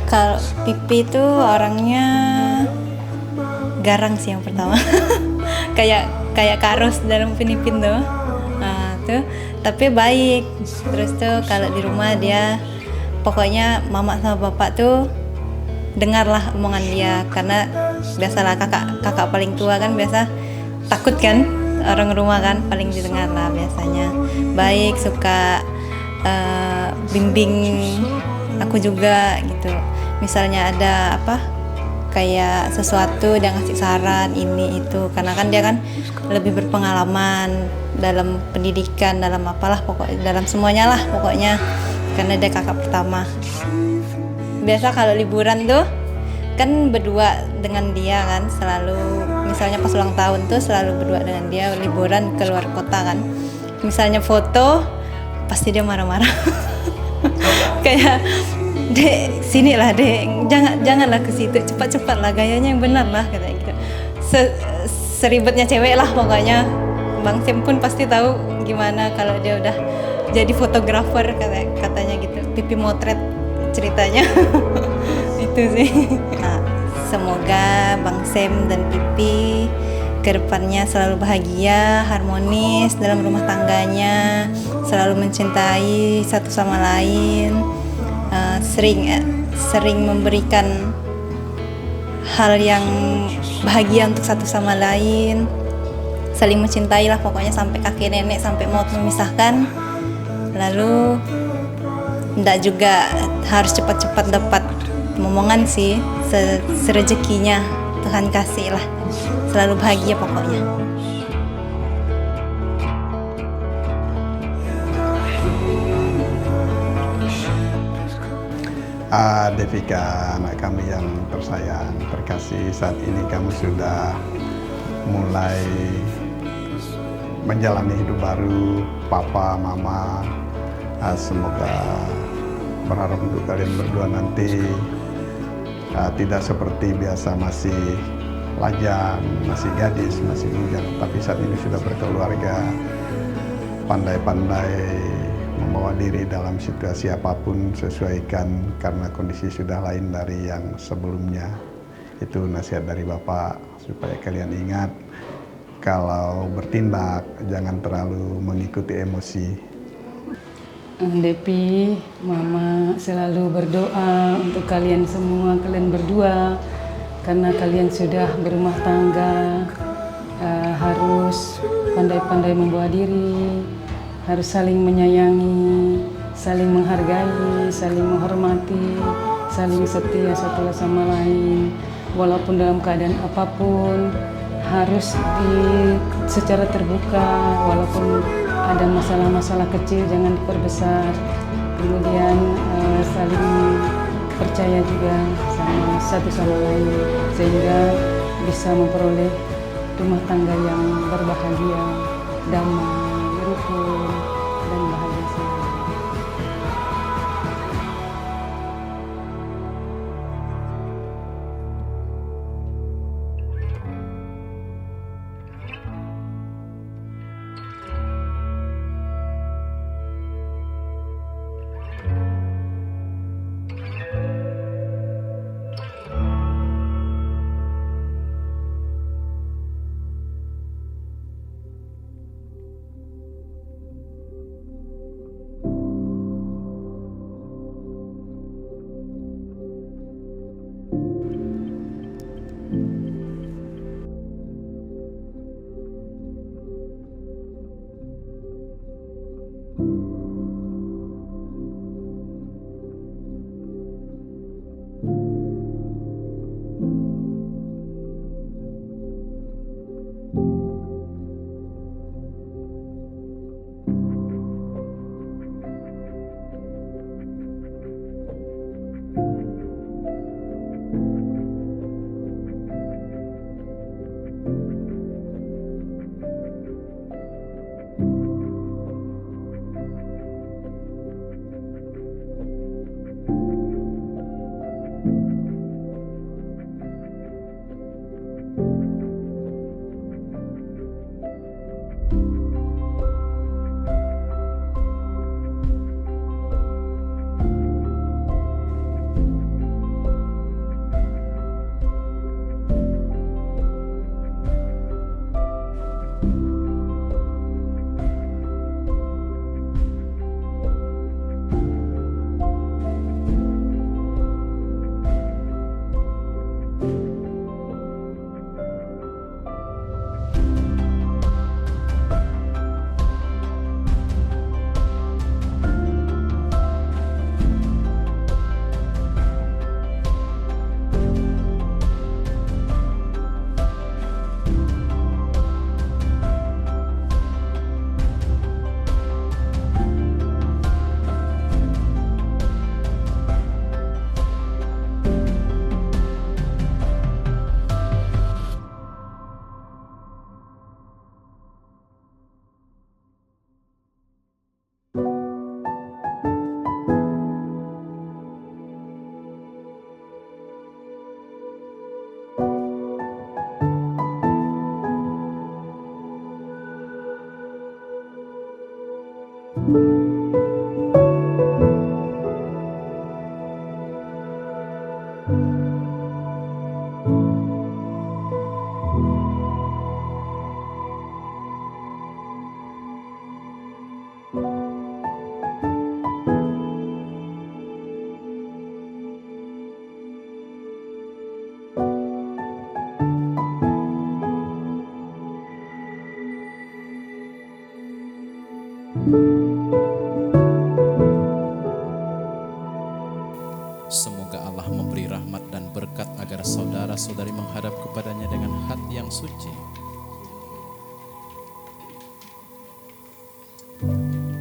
Kalau Pipi itu orangnya garang sih yang pertama. kayak Karos dalam Pinipin tuh. Nah, tuh tapi baik. Terus tuh kalau di rumah dia pokoknya mama sama bapak tuh dengarlah omongan dia, karena biasalah kakak paling tua kan biasa takut kan, orang rumah kan paling didengar lah biasanya. Baik, suka bimbing aku juga gitu. Misalnya ada apa kayak sesuatu dia ngasih saran ini itu, karena kan dia kan lebih berpengalaman dalam pendidikan, dalam apalah pokoknya, dalam semuanya lah pokoknya, karena dia kakak pertama. Biasa kalau liburan tuh kan berdua dengan dia kan, selalu misalnya pas ulang tahun tuh selalu berdua dengan dia, liburan ke luar kota kan. Misalnya foto pasti dia marah-marah. Kayak, "Dek, sini lah Dek, janganlah ke situ, cepat-cepat lah, gayanya yang benar lah," katanya gitu. Seribetnya cewek lah pokoknya. Bang Sim pun pasti tahu gimana kalau dia udah jadi fotografer, katanya gitu. Pipi motret ceritanya. Itu sih. Nah, semoga Bang Sam dan Pipi kedepannya selalu bahagia, harmonis dalam rumah tangganya, selalu mencintai satu sama lain, sering memberikan hal yang bahagia untuk satu sama lain, saling mencintai lah pokoknya sampai kakek nenek, sampai maut memisahkan. Lalu tidak juga harus cepat-cepat dapat momongan sih, serezekinya Tuhan kasih lah, selalu bahagia pokoknya. Devika, anak kami yang tersayang, terkasih, saat ini kamu sudah mulai menjalani hidup baru, papa, mama. Semoga berharap untuk kalian berdua nanti tidak seperti biasa masih lajang, masih gadis, masih bujang, tapi saat ini sudah berkeluarga, pandai-pandai membawa diri dalam situasi apapun, sesuaikan karena kondisi sudah lain dari yang sebelumnya. Itu nasihat dari Bapak, supaya kalian ingat kalau bertindak jangan terlalu mengikuti emosi. Depi, Mama selalu berdoa untuk kalian semua, kalian berdua, karena kalian sudah berumah tangga, harus pandai-pandai membawa diri, harus saling menyayangi, saling menghargai, saling menghormati, saling setia satu sama lain, walaupun dalam keadaan apapun, harus secara terbuka, walaupun ada masalah-masalah kecil jangan diperbesar, kemudian saling percaya juga sama satu sama lain sehingga bisa memperoleh rumah tangga yang berbahagia, damai, rukun, dan bahagia selalu. Semoga Allah memberi rahmat dan berkat agar saudara-saudari menghadap kepadanya dengan hati yang suci.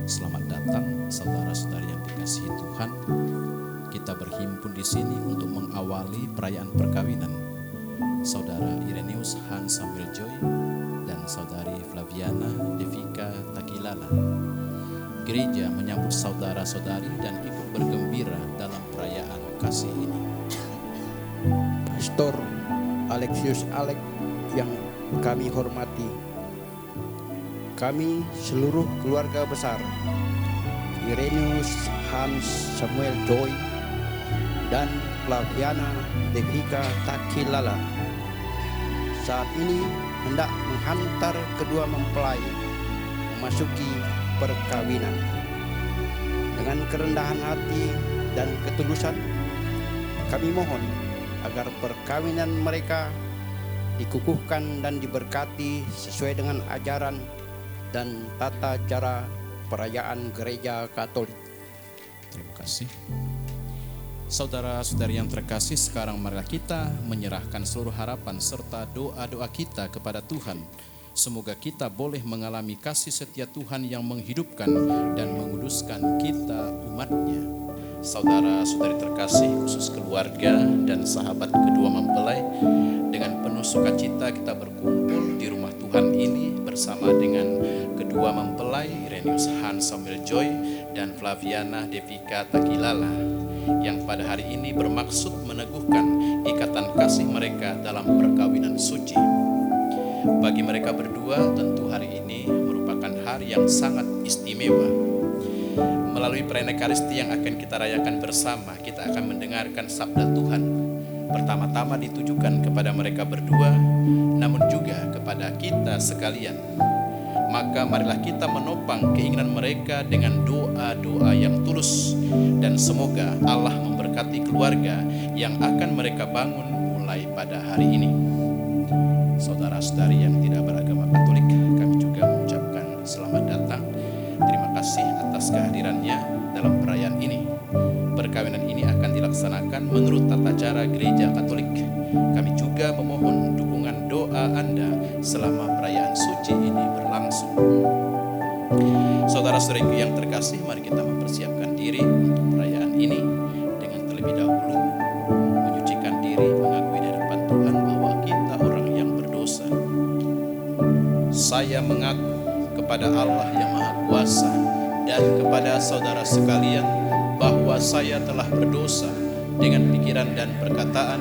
Selamat datang saudara-saudari yang dikasihi Tuhan. Kita berhimpun di sini untuk mengawali perayaan perkawinan Saudara Ireneus Hans Samuel Joy dan Saudari Flaviana Devika Takilala. Gereja menyambut saudara-saudari dan ikut bergembira dalam perayaan kasih ini. Pastor Alexius Alek yang kami hormati, kami seluruh keluarga besar Ireneus Hans Samuel Joy dan Flaviana Devika Takilala saat ini hendak menghantar kedua mempelai memasuki perkawinan. Dengan kerendahan hati dan ketulusan, kami mohon agar perkawinan mereka dikukuhkan dan diberkati sesuai dengan ajaran dan tata cara perayaan Gereja Katolik. Terima kasih. Saudara-saudari yang terkasih, sekarang marilah kita menyerahkan seluruh harapan serta doa-doa kita kepada Tuhan. Semoga kita boleh mengalami kasih setia Tuhan yang menghidupkan dan menguduskan kita umatnya. Saudara-saudari terkasih, khusus keluarga dan sahabat kedua mempelai, dengan penuh sukacita kita berkumpul di rumah Tuhan ini bersama dengan kedua mempelai Ireneus Hans Samuel Joy dan Flaviana Devika Takilala, yang pada hari ini bermaksud meneguhkan ikatan kasih mereka dalam perkawinan suci. Bagi mereka berdua tentu hari ini merupakan hari yang sangat istimewa. Melalui perayaan Ekaristi yang akan kita rayakan bersama, kita akan mendengarkan sabda Tuhan. Pertama-tama ditujukan kepada mereka berdua, namun juga kepada kita sekalian. Maka marilah kita menopang keinginan mereka dengan doa-doa yang tulus, dan semoga Allah memberkati keluarga yang akan mereka bangun mulai pada hari ini. Saudara-saudari yang tidak beragama Katolik, kami juga mengucapkan selamat datang. Terima kasih atas kehadirannya dalam perayaan ini. Perkawinan ini akan dilaksanakan menurut tata cara Gereja Katolik. Kami juga memohon dukungan doa Anda selama perayaan suci ini berlangsung. Saudara-saudariku yang terkasih, mari kita mempersiapkan diri untuk perayaan ini dengan terlebih dahulu menyucikan diri, mengakui di hadapan Tuhan bahwa kita orang yang berdosa. Saya mengaku kepada Allah yang Maha Kuasa dan kepada saudara sekalian bahwa saya telah berdosa dengan pikiran dan perkataan,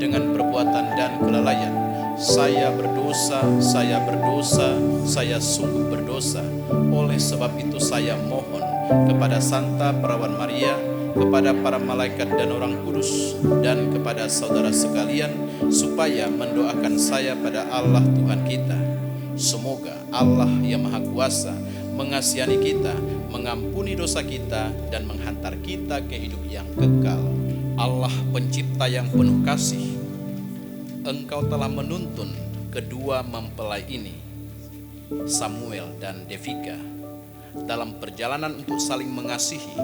dengan perbuatan dan kelalaian. Saya berdosa, saya sungguh berdosa. Oleh sebab itu saya mohon kepada Santa Perawan Maria, kepada para malaikat dan orang kudus, dan kepada saudara sekalian, supaya mendoakan saya pada Allah Tuhan kita. Semoga Allah yang Maha Kuasa mengasihani kita, mengampuni dosa kita, dan menghantar kita ke hidup yang kekal. Allah pencipta yang penuh kasih, Engkau telah menuntun kedua mempelai ini, Samuel dan Devika, dalam perjalanan untuk saling mengasihi.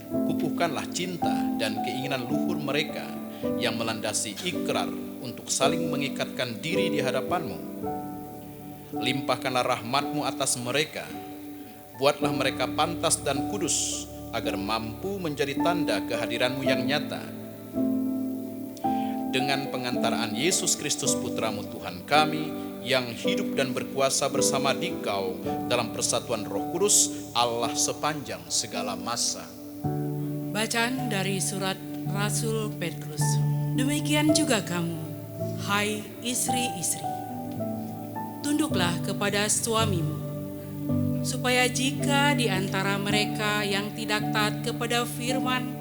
Kukuhkanlah cinta dan keinginan luhur mereka yang melandasi ikrar untuk saling mengikatkan diri di hadapan-Mu. Limpahkanlah rahmat-Mu atas mereka. Buatlah mereka pantas dan kudus, agar mampu menjadi tanda kehadiran-Mu yang nyata. Dengan pengantaraan Yesus Kristus Putra-Mu Tuhan kami, yang hidup dan berkuasa bersama Dikau dalam persatuan Roh Kudus, Allah sepanjang segala masa. Bacaan dari surat Rasul Petrus. Demikian juga kamu, hai istri-istri, tunduklah kepada suamimu, supaya jika di antara mereka yang tidak taat kepada firman,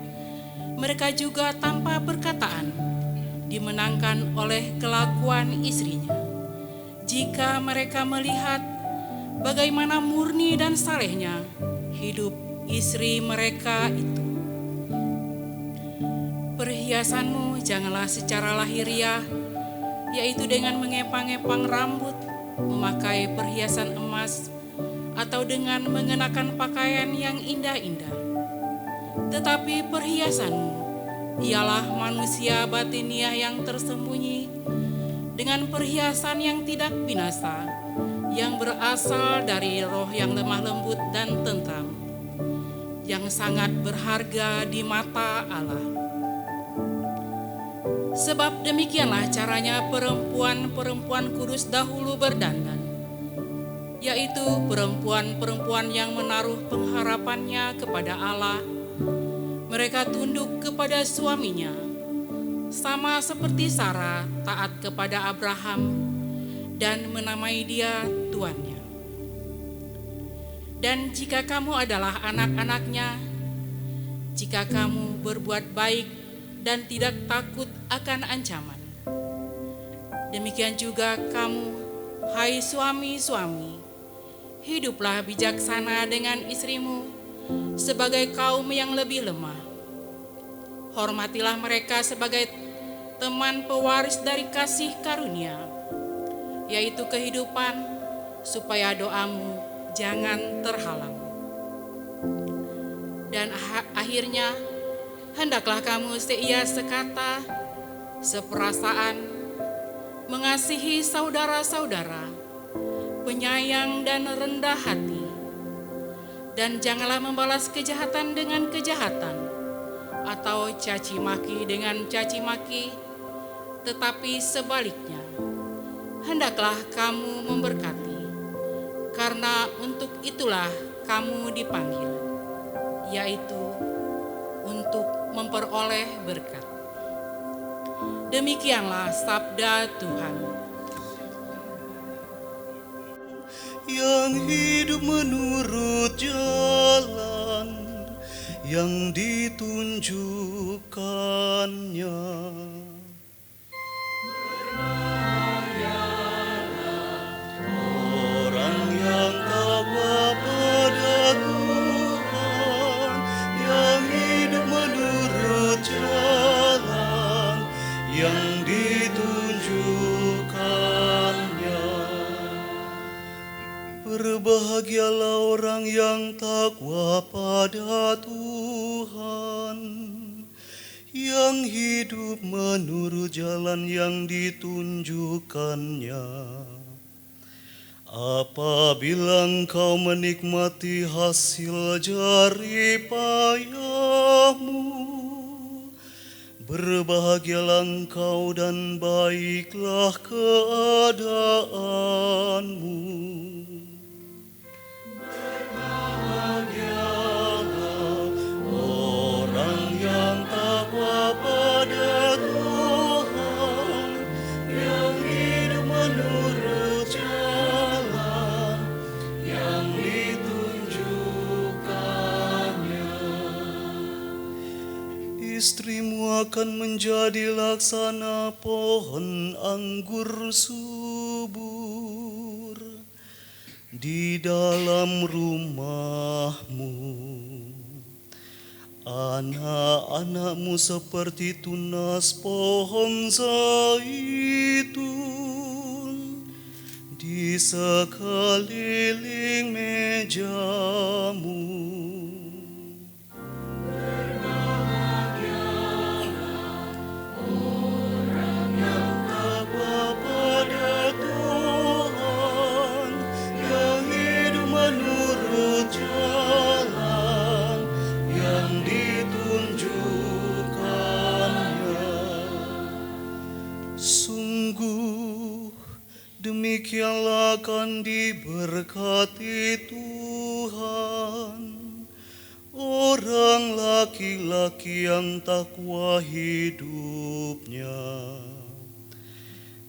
mereka juga tanpa perkataan dimenangkan oleh kelakuan istrinya. Jika mereka melihat bagaimana murni dan salehnya hidup istri mereka itu. Perhiasanmu janganlah secara lahiriah, yaitu dengan mengepang-epang rambut, memakai perhiasan emas, atau dengan mengenakan pakaian yang indah-indah. Tetapi perhiasanmu ialah manusia batiniah yang tersembunyi dengan perhiasan yang tidak binasa, yang berasal dari roh yang lemah lembut dan tentram, yang sangat berharga di mata Allah. Sebab demikianlah caranya perempuan-perempuan kudus dahulu berdandan, yaitu perempuan-perempuan yang menaruh pengharapannya kepada Allah. Mereka tunduk kepada suaminya, sama seperti Sarah taat kepada Abraham dan menamai dia tuannya. Dan jika kamu adalah anak-anaknya, jika kamu berbuat baik dan tidak takut akan ancaman, demikian juga kamu, hai suami-suami, hiduplah bijaksana dengan istrimu sebagai kaum yang lebih lemah. Hormatilah mereka sebagai teman pewaris dari kasih karunia, yaitu kehidupan, supaya doamu jangan terhalang. Dan akhirnya, hendaklah kamu seia sekata, seperasaan, mengasihi saudara-saudara, penyayang dan rendah hati, dan janganlah membalas kejahatan dengan kejahatan, atau caci maki dengan caci maki, tetapi sebaliknya, hendaklah kamu memberkati, karena untuk itulah kamu dipanggil, yaitu untuk memperoleh berkat. Demikianlah sabda Tuhan. Yang hidup menurut jalan yang ditunjukkannya. Orang yang takwa pada Tuhan, yang hidup menurut jalan yang ditunjukkannya. Berbahagialah orang yang takwa pada Tuhan, yang hidup menurut jalan yang ditunjukkannya. Apabila engkau menikmati hasil jerih payahmu, berbahagialah engkau dan baiklah keadaanmu. Berbahagialah orang yang takwa pada Tuhan, yang hidup menurut jalan yang ditunjukkannya. Istrimu akan menjadi laksana pohon anggur subur di dalam rumahmu. Anak-anakmu seperti tunas pohon zaitun di sekeliling mejamu. Demikianlah akan diberkati Tuhan orang laki-laki yang takwa hidupnya.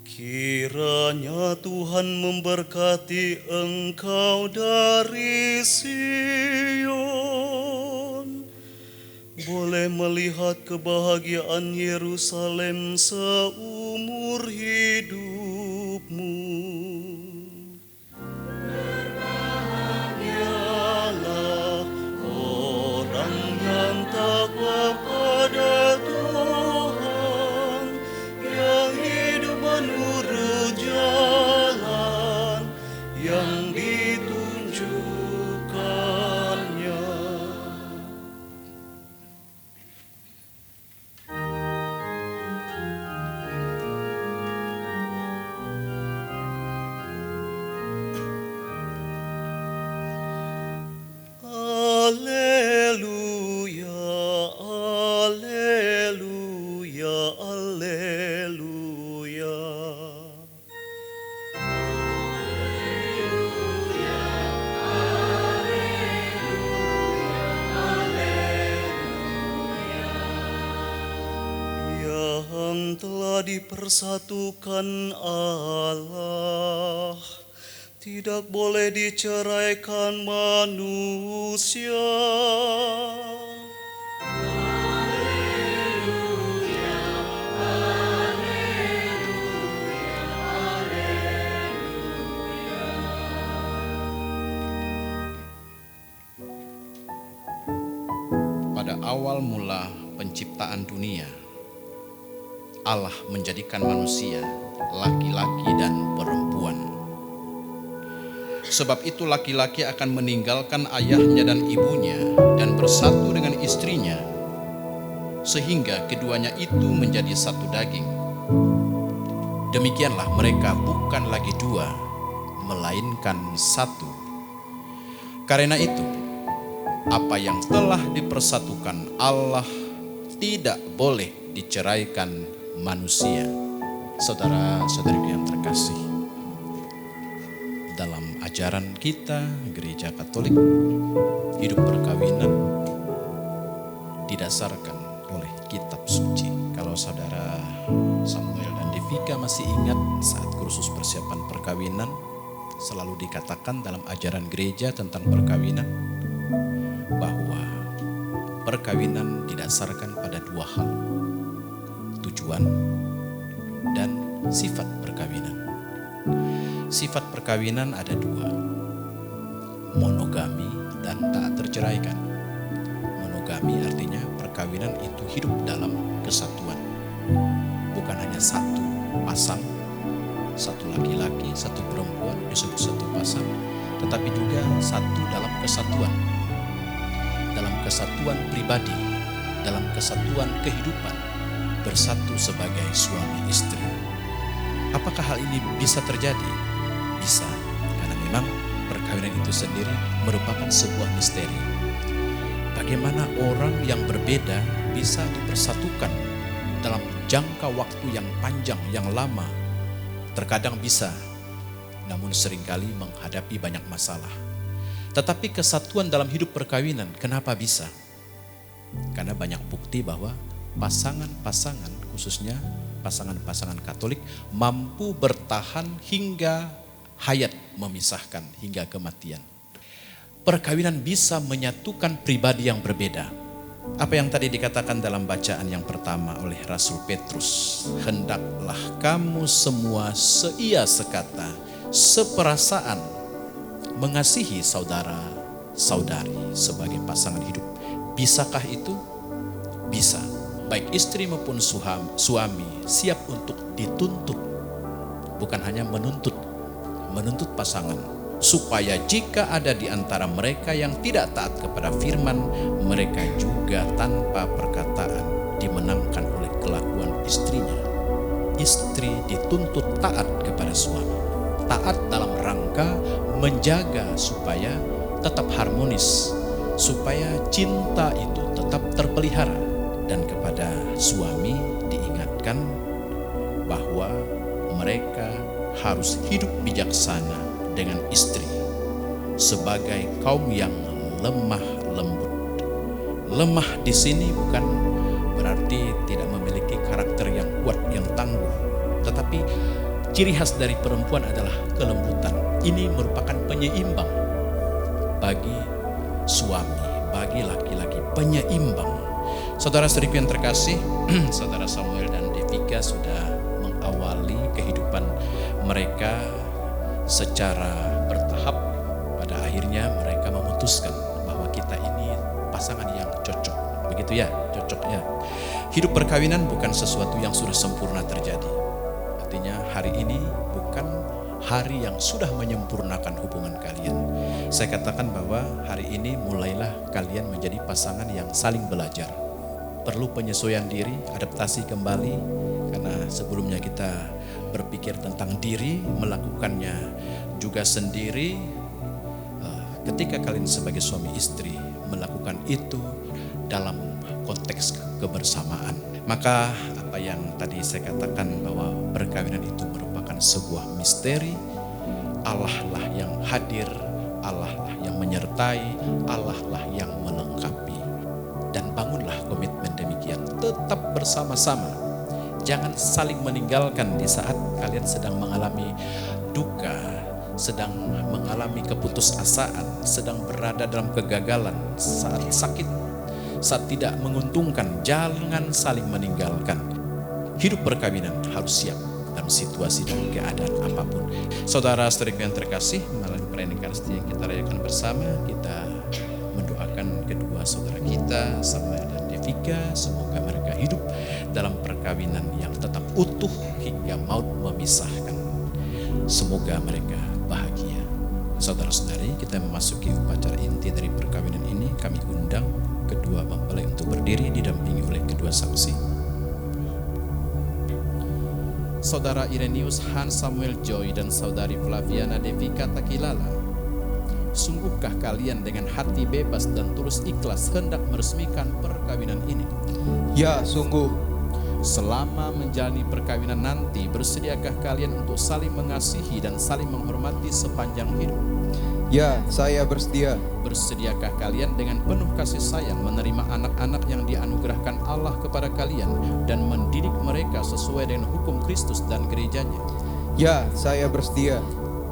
Kiranya Tuhan memberkati engkau dari Sion, boleh melihat kebahagiaan Yerusalem seumur hidupmu. Berbahagialah orang yang takwa pada Tuhan, yang hidup menurut jalan yang ditunjukkannya. Alleluia, Alleluia. Yang telah dipersatukan Allah, tidak boleh diceraikan manusia. Pada awal mula penciptaan dunia, Allah menjadikan manusia laki-laki dan perempuan. Sebab itu laki-laki akan meninggalkan ayahnya dan ibunya dan bersatu dengan istrinya, sehingga keduanya itu menjadi satu daging. Demikianlah mereka bukan lagi dua, melainkan satu. Karena itu, apa yang telah dipersatukan Allah tidak boleh diceraikan manusia. Saudara-saudariku yang terkasih, dalam ajaran kita Gereja Katolik, hidup perkawinan didasarkan oleh kitab suci. Kalau saudara Samuel dan Devika masih ingat saat kursus persiapan perkawinan, selalu dikatakan dalam ajaran gereja tentang perkawinan bahwa perkawinan didasarkan pada dua hal: tujuan dan sifat perkawinan. Sifat perkawinan ada dua: monogami dan tak terceraikan. Monogami artinya perkawinan itu hidup dalam kesatuan, bukan hanya satu pasang, satu laki-laki, satu perempuan disebut satu pasang, tetapi juga satu dalam kesatuan pribadi, dalam kesatuan kehidupan, bersatu sebagai suami istri. Apakah hal ini bisa terjadi? Bisa, karena memang perkawinan itu sendiri merupakan sebuah misteri. Bagaimana orang yang berbeda bisa dipersatukan dalam jangka waktu yang panjang, yang lama? Terkadang bisa, namun seringkali menghadapi banyak masalah. Tetapi kesatuan dalam hidup perkawinan, kenapa bisa? Karena banyak bukti bahwa pasangan-pasangan, khususnya pasangan-pasangan Katolik, mampu bertahan hingga hayat memisahkan, hingga kematian. Perkawinan bisa menyatukan pribadi yang berbeda. Apa yang tadi dikatakan dalam bacaan yang pertama oleh Rasul Petrus, hendaklah kamu semua seia sekata, seperasaan, mengasihi saudara-saudari sebagai pasangan hidup. Bisakah itu? Bisa. Baik istri maupun suami siap untuk dituntut, bukan hanya menuntut pasangan, supaya jika ada di antara mereka yang tidak taat kepada firman, mereka juga tanpa perkataan dimenangkan oleh kelakuan istrinya. Istri dituntut taat kepada suami, taat dalam rangka menjaga supaya tetap harmonis, supaya cinta itu tetap terpelihara. Dan kepada suami diingatkan bahwa mereka harus hidup bijaksana dengan istri sebagai kaum yang lemah lembut. Lemah di sini bukan berarti tidak memiliki karakter yang kuat, yang tangguh, tetapi ciri khas dari perempuan adalah kelembutan. Ini merupakan penyeimbang bagi suami, bagi laki-laki, penyeimbang. Saudara-saudariku yang terkasih, saudara Samuel dan Devika sudah mengawali kehidupan mereka secara bertahap. Pada akhirnya mereka memutuskan bahwa kita ini pasangan yang cocok. Begitu ya, cocok ya. Hidup perkawinan bukan sesuatu yang sudah sempurna terjadi. Artinya hari ini bukan hari yang sudah menyempurnakan hubungan kalian. Saya katakan bahwa hari ini mulailah kalian menjadi pasangan yang saling belajar. Perlu penyesuaian diri, adaptasi kembali, karena sebelumnya kita berpikir tentang diri, melakukannya juga sendiri. Ketika kalian sebagai suami istri melakukan itu dalam konteks kebersamaan. Maka apa yang tadi saya katakan bahwa perkawinan itu merupakan sebuah misteri. Allah lah yang hadir, Allah lah yang menyertai, Allah lah yang melengkapi. Dan bangunlah komitmen demikian, tetap bersama-sama. Jangan saling meninggalkan di saat kalian sedang mengalami duka, sedang mengalami keputusasaan, sedang berada dalam kegagalan, saat sakit, saat tidak menguntungkan. Jangan saling meninggalkan. Hidup perkawinan harus siap dalam situasi dan keadaan apapun. Saudara-saudariku yang terkasih, melalui perayaan Ekaristi yang kita rayakan bersama, kita mendoakan kedua saudara kita, Samuel dan Devika, semoga mereka hidup dalam perkawinan yang tetap utuh hingga maut memisahkan. Semoga mereka bahagia. Saudara-saudari, kita memasuki upacara inti dari perkawinan ini. Kami undang kedua mempelai untuk berdiri didampingi oleh kedua saksi. Saudara Ireneus Hans Samuel Joy dan saudari Flaviana Devika Takilala, sungguhkah kalian dengan hati bebas dan tulus ikhlas hendak meresmikan perkawinan ini? Ya, sungguh. Selama menjalani perkawinan nanti, bersediakah kalian untuk saling mengasihi dan saling menghormati sepanjang hidup? Ya, saya bersedia. Bersediakah kalian dengan penuh kasih sayang menerima anak-anak yang dianugerahkan Allah kepada kalian dan mendidik mereka sesuai dengan hukum Kristus dan gerejanya? Ya, saya bersedia.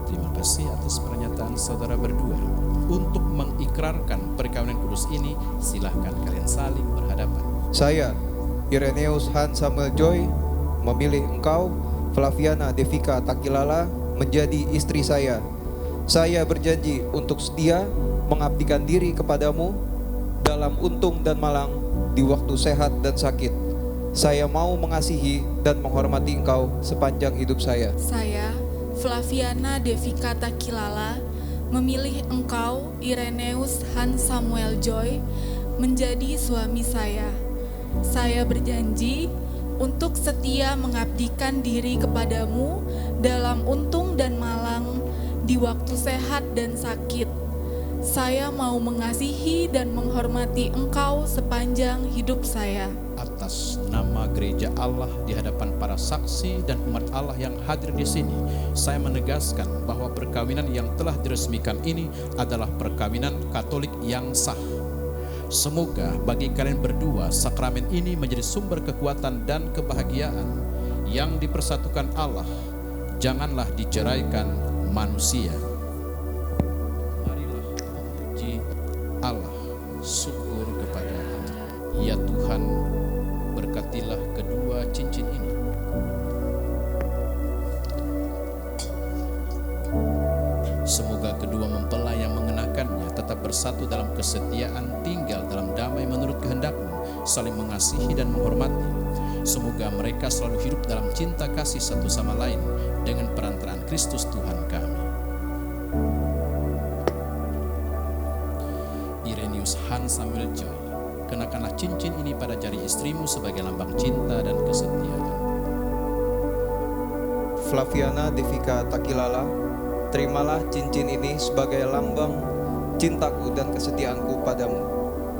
Terima kasih atas pernyataan saudara berdua. Untuk mengikrarkan perkawinan kudus ini, silahkan kalian saling berhadapan. Saya, Ireneus Hans Samuel Joy, memilih engkau, Flaviana Devika Takilala, menjadi istri saya. Saya berjanji untuk setia mengabdikan diri kepadamu dalam untung dan malang, di waktu sehat dan sakit. Saya mau mengasihi dan menghormati engkau sepanjang hidup saya. Saya, Flaviana Devika Takilala, memilih engkau, Ireneus Hans Samuel Joy, menjadi suami saya. Saya berjanji untuk setia mengabdikan diri kepadamu dalam untung dan malang, di waktu sehat dan sakit. Saya mau mengasihi dan menghormati engkau sepanjang hidup saya. Atas nama gereja Allah di hadapan para saksi dan umat Allah yang hadir di sini, saya menegaskan bahwa perkawinan yang telah diresmikan ini adalah perkawinan Katolik yang sah. Semoga bagi kalian berdua sakramen ini menjadi sumber kekuatan dan kebahagiaan yang dipersatukan Allah. Janganlah diceraikan manusia. Marilah memuji Allah, syukur kepada Allah. Ya Tuhan, berkatilah kedua cincin ini. Semoga kedua mempelai yang mengenakannya tetap bersatu dalam kesetiaan, tinggal dalam damai menurut kehendak-Mu, saling mengasihi dan menghormati. Semoga mereka selalu hidup dalam cinta kasih satu sama lain dengan perantaraan Kristus Tuhan kami. Ireneus Hans Samuel Joy, kenakanlah cincin ini pada jari istrimu sebagai lambang cinta dan kesetiaan. Flaviana Devika Takilala, terimalah cincin ini sebagai lambang cintaku dan kesetiaanku padamu.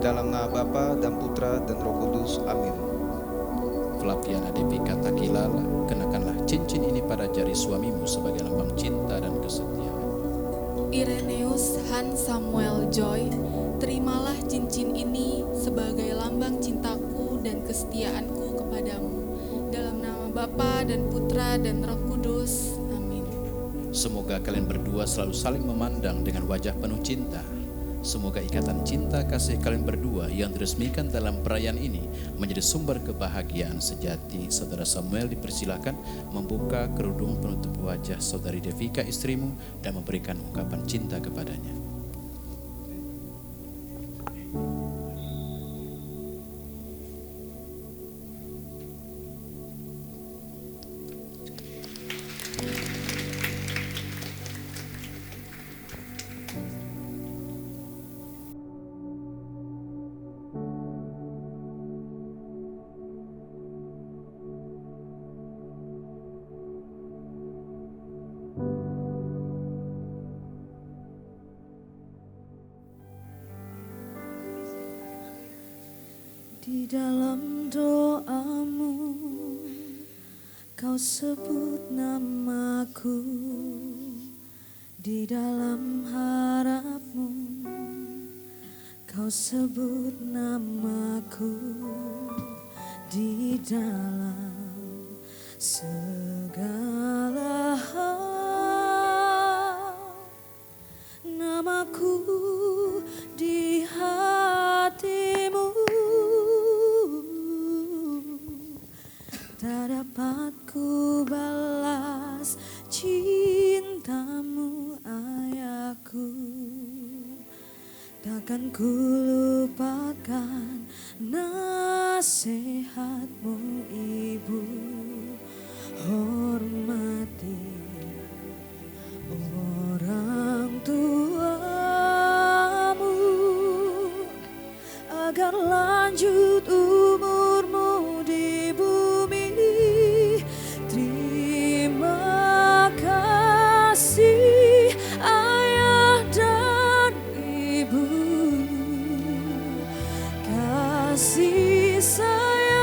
Dalam nama Bapa dan Putra dan Roh Kudus. Amin. Flaviana Devika Takilala, kenakanlah cincin ini pada jari suamimu sebagai lambang cinta dan kesetiaan. Ireneus Hans Samuel Joy, terimalah cincin ini sebagai lambang cintaku dan kesetiaanku kepadamu. Dalam nama Bapa dan Putra dan Roh Kudus. Amin. Semoga kalian berdua selalu saling memandang dengan wajah penuh cinta. Semoga ikatan cinta kasih kalian berdua yang diresmikan dalam perayaan ini menjadi sumber kebahagiaan sejati. Saudara Samuel dipersilakan membuka kerudung penutup wajah saudari Devika istrimu dan memberikan ungkapan cinta kepadanya. Di dalam doamu kau sebut namaku, di dalam harapmu kau sebut namaku, di dalam segala hal namaku di hatimu. Tak dapat ku balas cintamu ayahku, takkan ku lupakan nasihatmu ibu. Hormati orang tuamu agar lanjut umurmu di bumi. Terima kasih ayah dan ibu, kasih sayangmu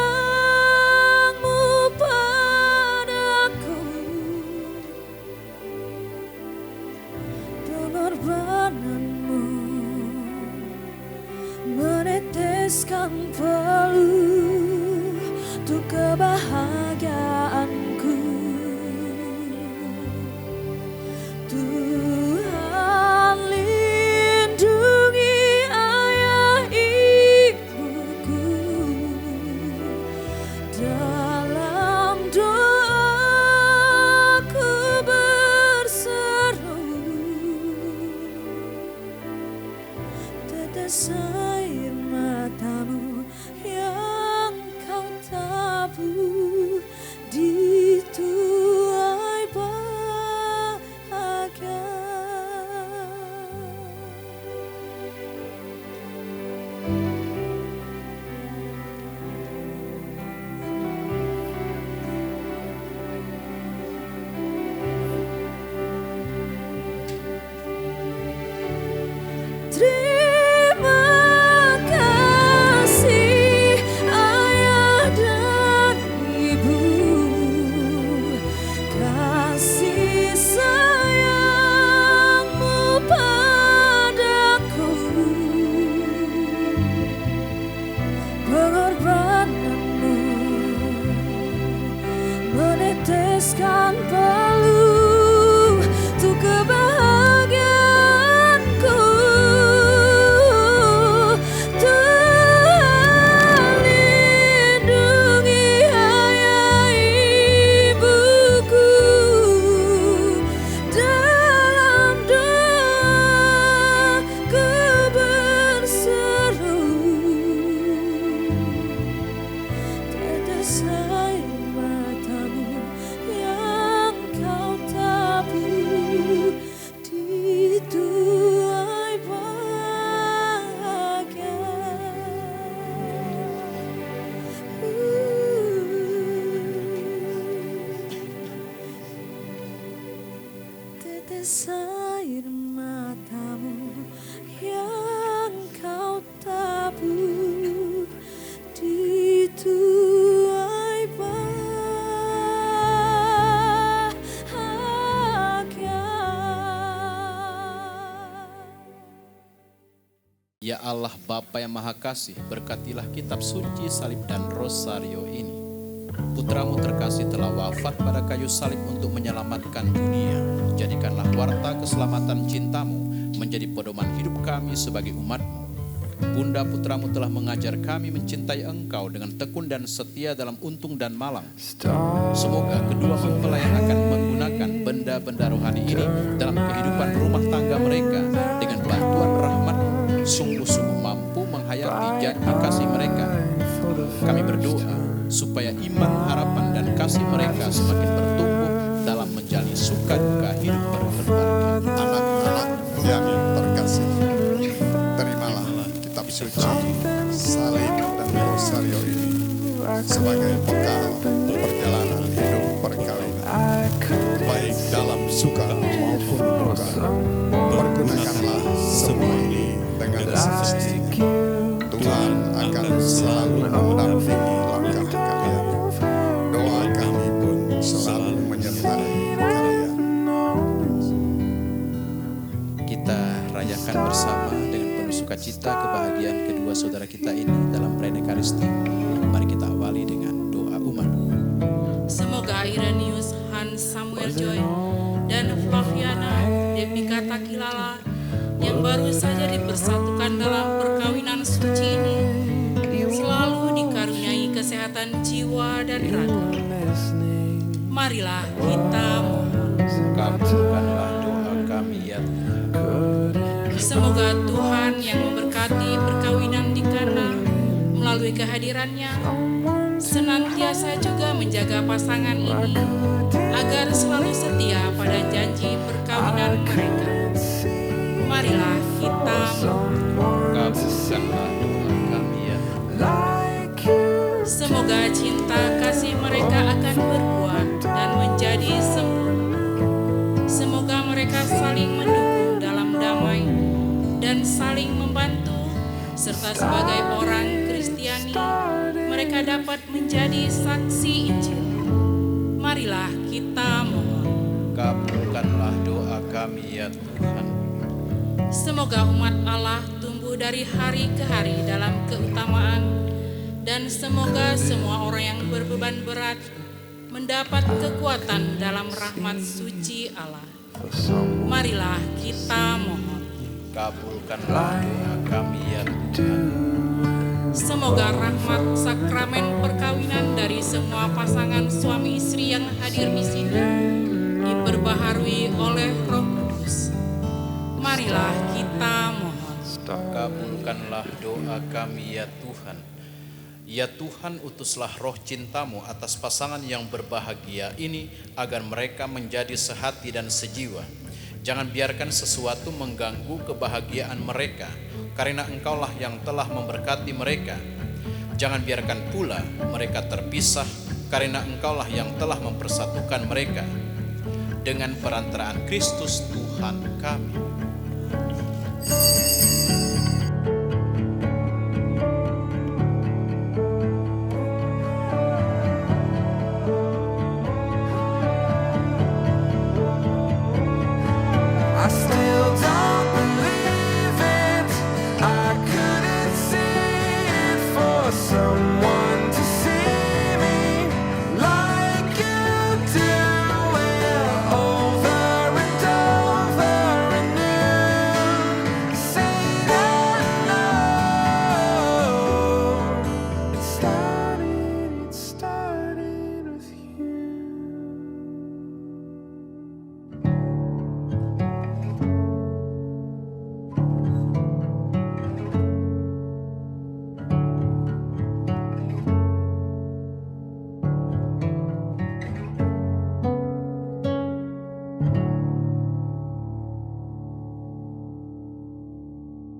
padaku, pengorbananmu meneteskan peluh untuk kebahagiaanku. Tuhan lindungi ayah ibuku, dalam doaku berseru, tetes air matamu yang kau tabur di tuai bahagia. Terima kasih ayah dan ibu, kasih sayangmu padaku, pengorbananmu meneteskan peluh untuk kebahagiaanku. Tuhan lindungi ayah ibuku, dalam doaku berseru, tetes air matamu yang kau tabur di tuai bahagia. Tetes air matamu yang kau tabur di tuai bahagia. Ya Allah Bapa yang Maha Kasih, berkatilah kitab suci, salib dan rosario ini. Putramu terkasih telah wafat pada kayu salib untuk menyelamatkan dunia. Jadikanlah warta keselamatan cintamu menjadi pedoman hidup kami sebagai umatmu. Bunda putramu telah mengajar kami mencintai Engkau dengan tekun dan setia dalam untung dan malang. Semoga kedua mempelai akan menggunakan benda-benda rohani ini dalam kehidupan rumah tangga mereka dengan bantuan rahmat-Mu, sungguh-sungguh mampu menghayati janji kasih mereka. Kami berdoa supaya iman, harapan, dan kasih mereka semakin bertumbuh dalam menjalani suka duka hidup berkeluarga. Anak-anak yang terkasih, terimalah kitab suci, salib dan rosario ini sebagai bekal perjalanan hidup perkawinan, baik dalam suka maupun duka. Pergunakanlah semua ini dengan semestinya. Tuhan akan selalu mendampingi langkah kalian. Doa kami pun selalu menyertai kalian. Kita rayakan bersama dengan penuh sukacita kebahagiaan kedua saudara kita ini dalam perayaan Ekaristi. Mari kita awali dengan doa umat. Semoga Irenaeus Hans Samuel Joy dan Flaviana Devika Takilala yang baru saja dipersatukan dalam perkawinan suci ini selalu dikaruniai kesehatan jiwa dan raga. Marilah kita mohon. Kabulkanlah doa kami ya Tuhan. Semoga Tuhan yang memberkati perkawinan di Kana melalui kehadirannya senantiasa juga menjaga pasangan ini agar selalu setia pada janji perkawinan mereka. Marilah kita Kabulkanlah doa kami ya Tuhan. semoga cinta kasih mereka akan berbuah dan menjadi sempurna. Semoga mereka saling mendukung dalam damai dan saling membantu, serta sebagai orang Kristiani mereka dapat menjadi saksi Injil. Marilah kita mohon. Kabulkanlah doa kami ya Tuhan. Semoga umat Allah tumbuh dari hari ke hari dalam keutamaan, dan semoga semua orang yang berbeban berat mendapat kekuatan dalam rahmat suci Allah. Marilah kita mohon. Kabulkanlah doa kami ya Tuhan. Semoga rahmat sakramen perkawinan dari semua pasangan suami istri yang hadir di sini diperbaharui oleh Roh Kudus. Marilah kita mohon. Kabulkanlah doa kami ya Tuhan. Ya Tuhan, utuslah roh cintamu atas pasangan yang berbahagia ini agar mereka menjadi sehati dan sejiwa. Jangan biarkan sesuatu mengganggu kebahagiaan mereka, karena Engkaulah yang telah memberkati mereka. Jangan biarkan pula mereka terpisah, karena Engkaulah yang telah mempersatukan mereka. Dengan perantaraan Kristus Tuhan kami.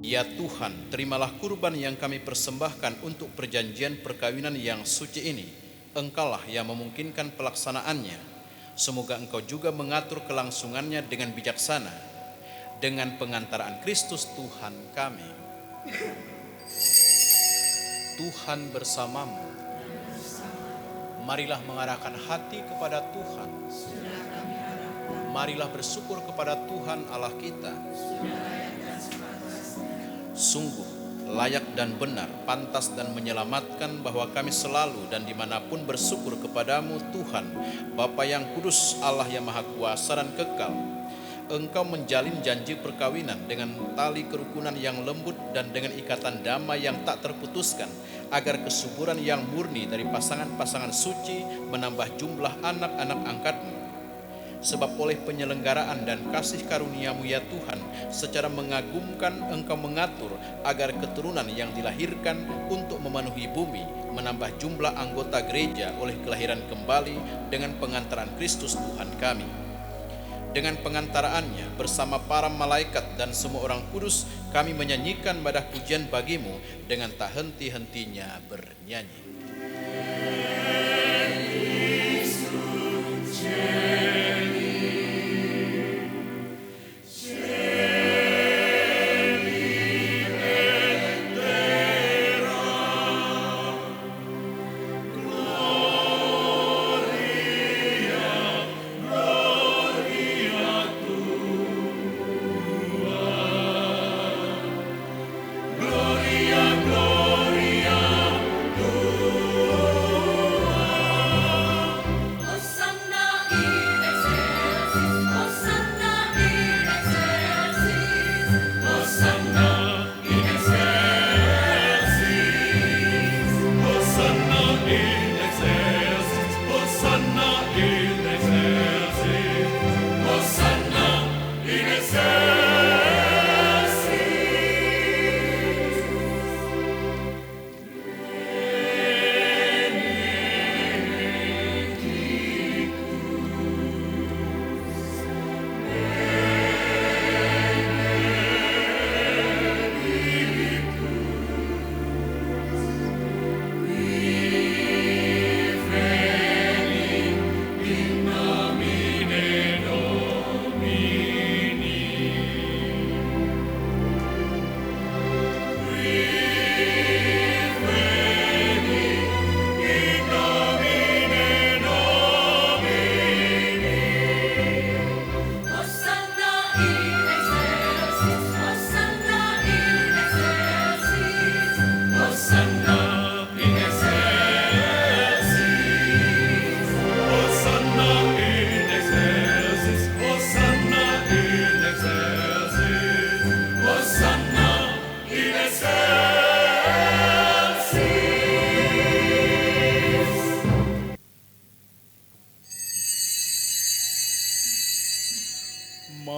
Ya Tuhan, terimalah kurban yang kami persembahkan untuk perjanjian perkawinan yang suci ini. Engkaulah yang memungkinkan pelaksanaannya. Semoga Engkau juga mengatur kelangsungannya dengan bijaksana. Dengan pengantaraan Kristus Tuhan kami. Tuhan bersamamu. Marilah mengarahkan hati kepada Tuhan. Marilah bersyukur kepada Tuhan Allah kita. Sungguh layak dan benar, pantas dan menyelamatkan bahwa kami selalu dan dimanapun bersyukur kepadamu Tuhan, Bapa yang kudus, Allah yang maha kuasa dan kekal. Engkau menjalin janji perkawinan dengan tali kerukunan yang lembut dan dengan ikatan damai yang tak terputuskan, agar kesuburan yang murni dari pasangan-pasangan suci menambah jumlah anak-anak angkatmu. Sebab oleh penyelenggaraan dan kasih karuniamu ya Tuhan, secara mengagumkan Engkau mengatur agar keturunan yang dilahirkan untuk memenuhi bumi menambah jumlah anggota gereja oleh kelahiran kembali dengan pengantaran Kristus Tuhan kami. Dengan pengantaraannya bersama para malaikat dan semua orang kudus, kami menyanyikan madah pujian bagimu dengan tak henti-hentinya bernyanyi.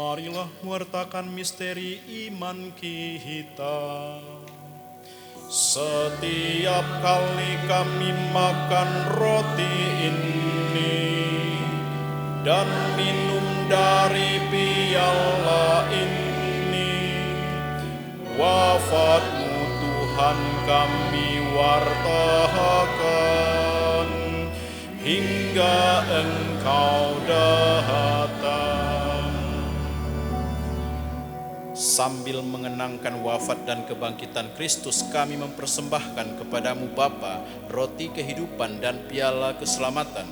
Marilah mewartakan misteri iman kita. Setiap kali kami makan roti ini dan minum dari piala ini, wafat-Mu Tuhan kami wartakan hingga Engkau datang. Sambil mengenangkan wafat dan kebangkitan Kristus, kami mempersembahkan kepadamu Bapa roti kehidupan dan piala keselamatan.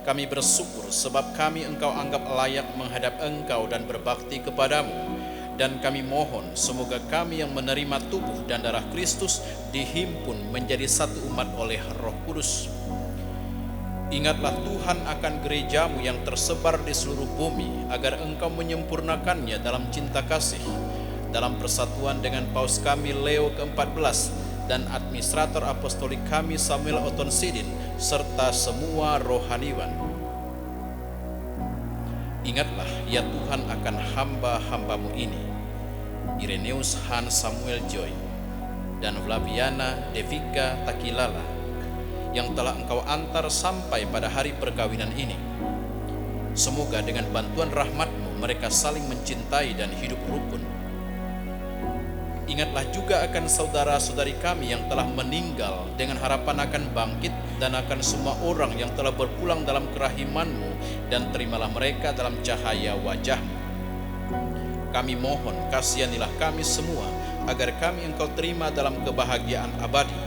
Kami bersyukur sebab kami Engkau anggap layak menghadap Engkau dan berbakti kepadamu. Dan kami mohon semoga kami yang menerima tubuh dan darah Kristus dihimpun menjadi satu umat oleh Roh Kudus. Ingatlah Tuhan akan gerejamu yang tersebar di seluruh bumi, agar Engkau menyempurnakannya dalam cinta kasih, dalam persatuan dengan Paus kami Leo ke-14 dan administrator apostolik kami Samuel Oton Sidin, serta semua rohaniwan. Ingatlah ya Tuhan akan hamba-hambamu ini, Ireneus Han Samuel Joy dan Flaviana Devika Takilala, yang telah Engkau antar sampai pada hari perkawinan ini. Semoga dengan bantuan rahmat-Mu mereka saling mencintai dan hidup rukun. Ingatlah juga akan saudara-saudari kami yang telah meninggal dengan harapan akan bangkit, dan akan semua orang yang telah berpulang dalam kerahiman-Mu, dan terimalah mereka dalam cahaya wajah-Mu. Kami mohon kasihanilah kami semua, agar kami Engkau terima dalam kebahagiaan abadi,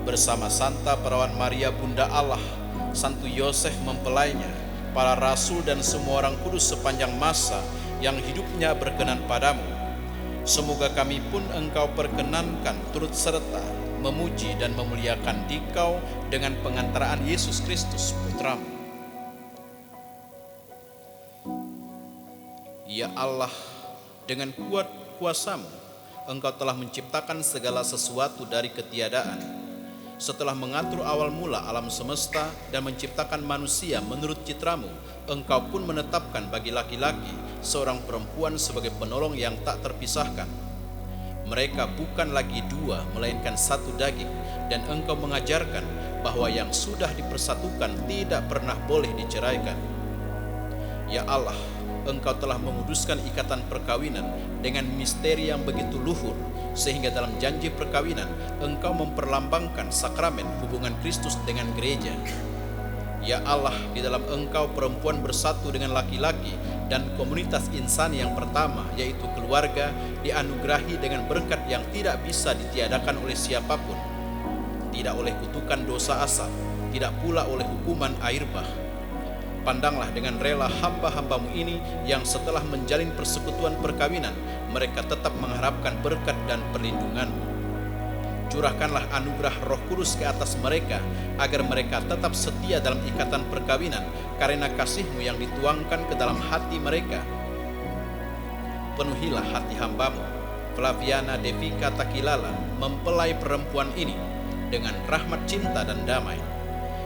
bersama Santa Perawan Maria Bunda Allah, Santo Yosef mempelainya, para rasul dan semua orang kudus sepanjang masa yang hidupnya berkenan padamu. Semoga kami pun Engkau perkenankan turut serta memuji dan memuliakan Dikau dengan pengantaraan Yesus Kristus Putramu. Ya Allah, dengan kuat kuasa-Mu Engkau telah menciptakan segala sesuatu dari ketiadaan. Setelah mengatur awal mula alam semesta dan menciptakan manusia menurut citra-Mu, Engkau pun menetapkan bagi laki-laki seorang perempuan sebagai penolong yang tak terpisahkan. Mereka bukan lagi dua, melainkan satu daging, dan Engkau mengajarkan bahwa yang sudah dipersatukan tidak pernah boleh diceraikan. Ya Allah, Engkau telah menguduskan ikatan perkawinan dengan misteri yang begitu luhur, sehingga dalam janji perkawinan Engkau memperlambangkan sakramen hubungan Kristus dengan gereja. Ya Allah, di dalam Engkau perempuan bersatu dengan laki-laki, dan komunitas insani yang pertama, yaitu keluarga, dianugerahi dengan berkat yang tidak bisa ditiadakan oleh siapapun, tidak oleh kutukan dosa asal, tidak pula oleh hukuman air bah. Pandanglah dengan rela hamba-hambamu ini yang setelah menjalin persekutuan perkawinan, mereka tetap mengharapkan berkat dan perlindungan-Mu. Curahkanlah anugerah Roh Kudus ke atas mereka, agar mereka tetap setia dalam ikatan perkawinan karena kasih-Mu yang dituangkan ke dalam hati mereka. Penuhilah hati hamba-Mu, Flaviana Devika Takilala, mempelai perempuan ini, dengan rahmat cinta dan damai.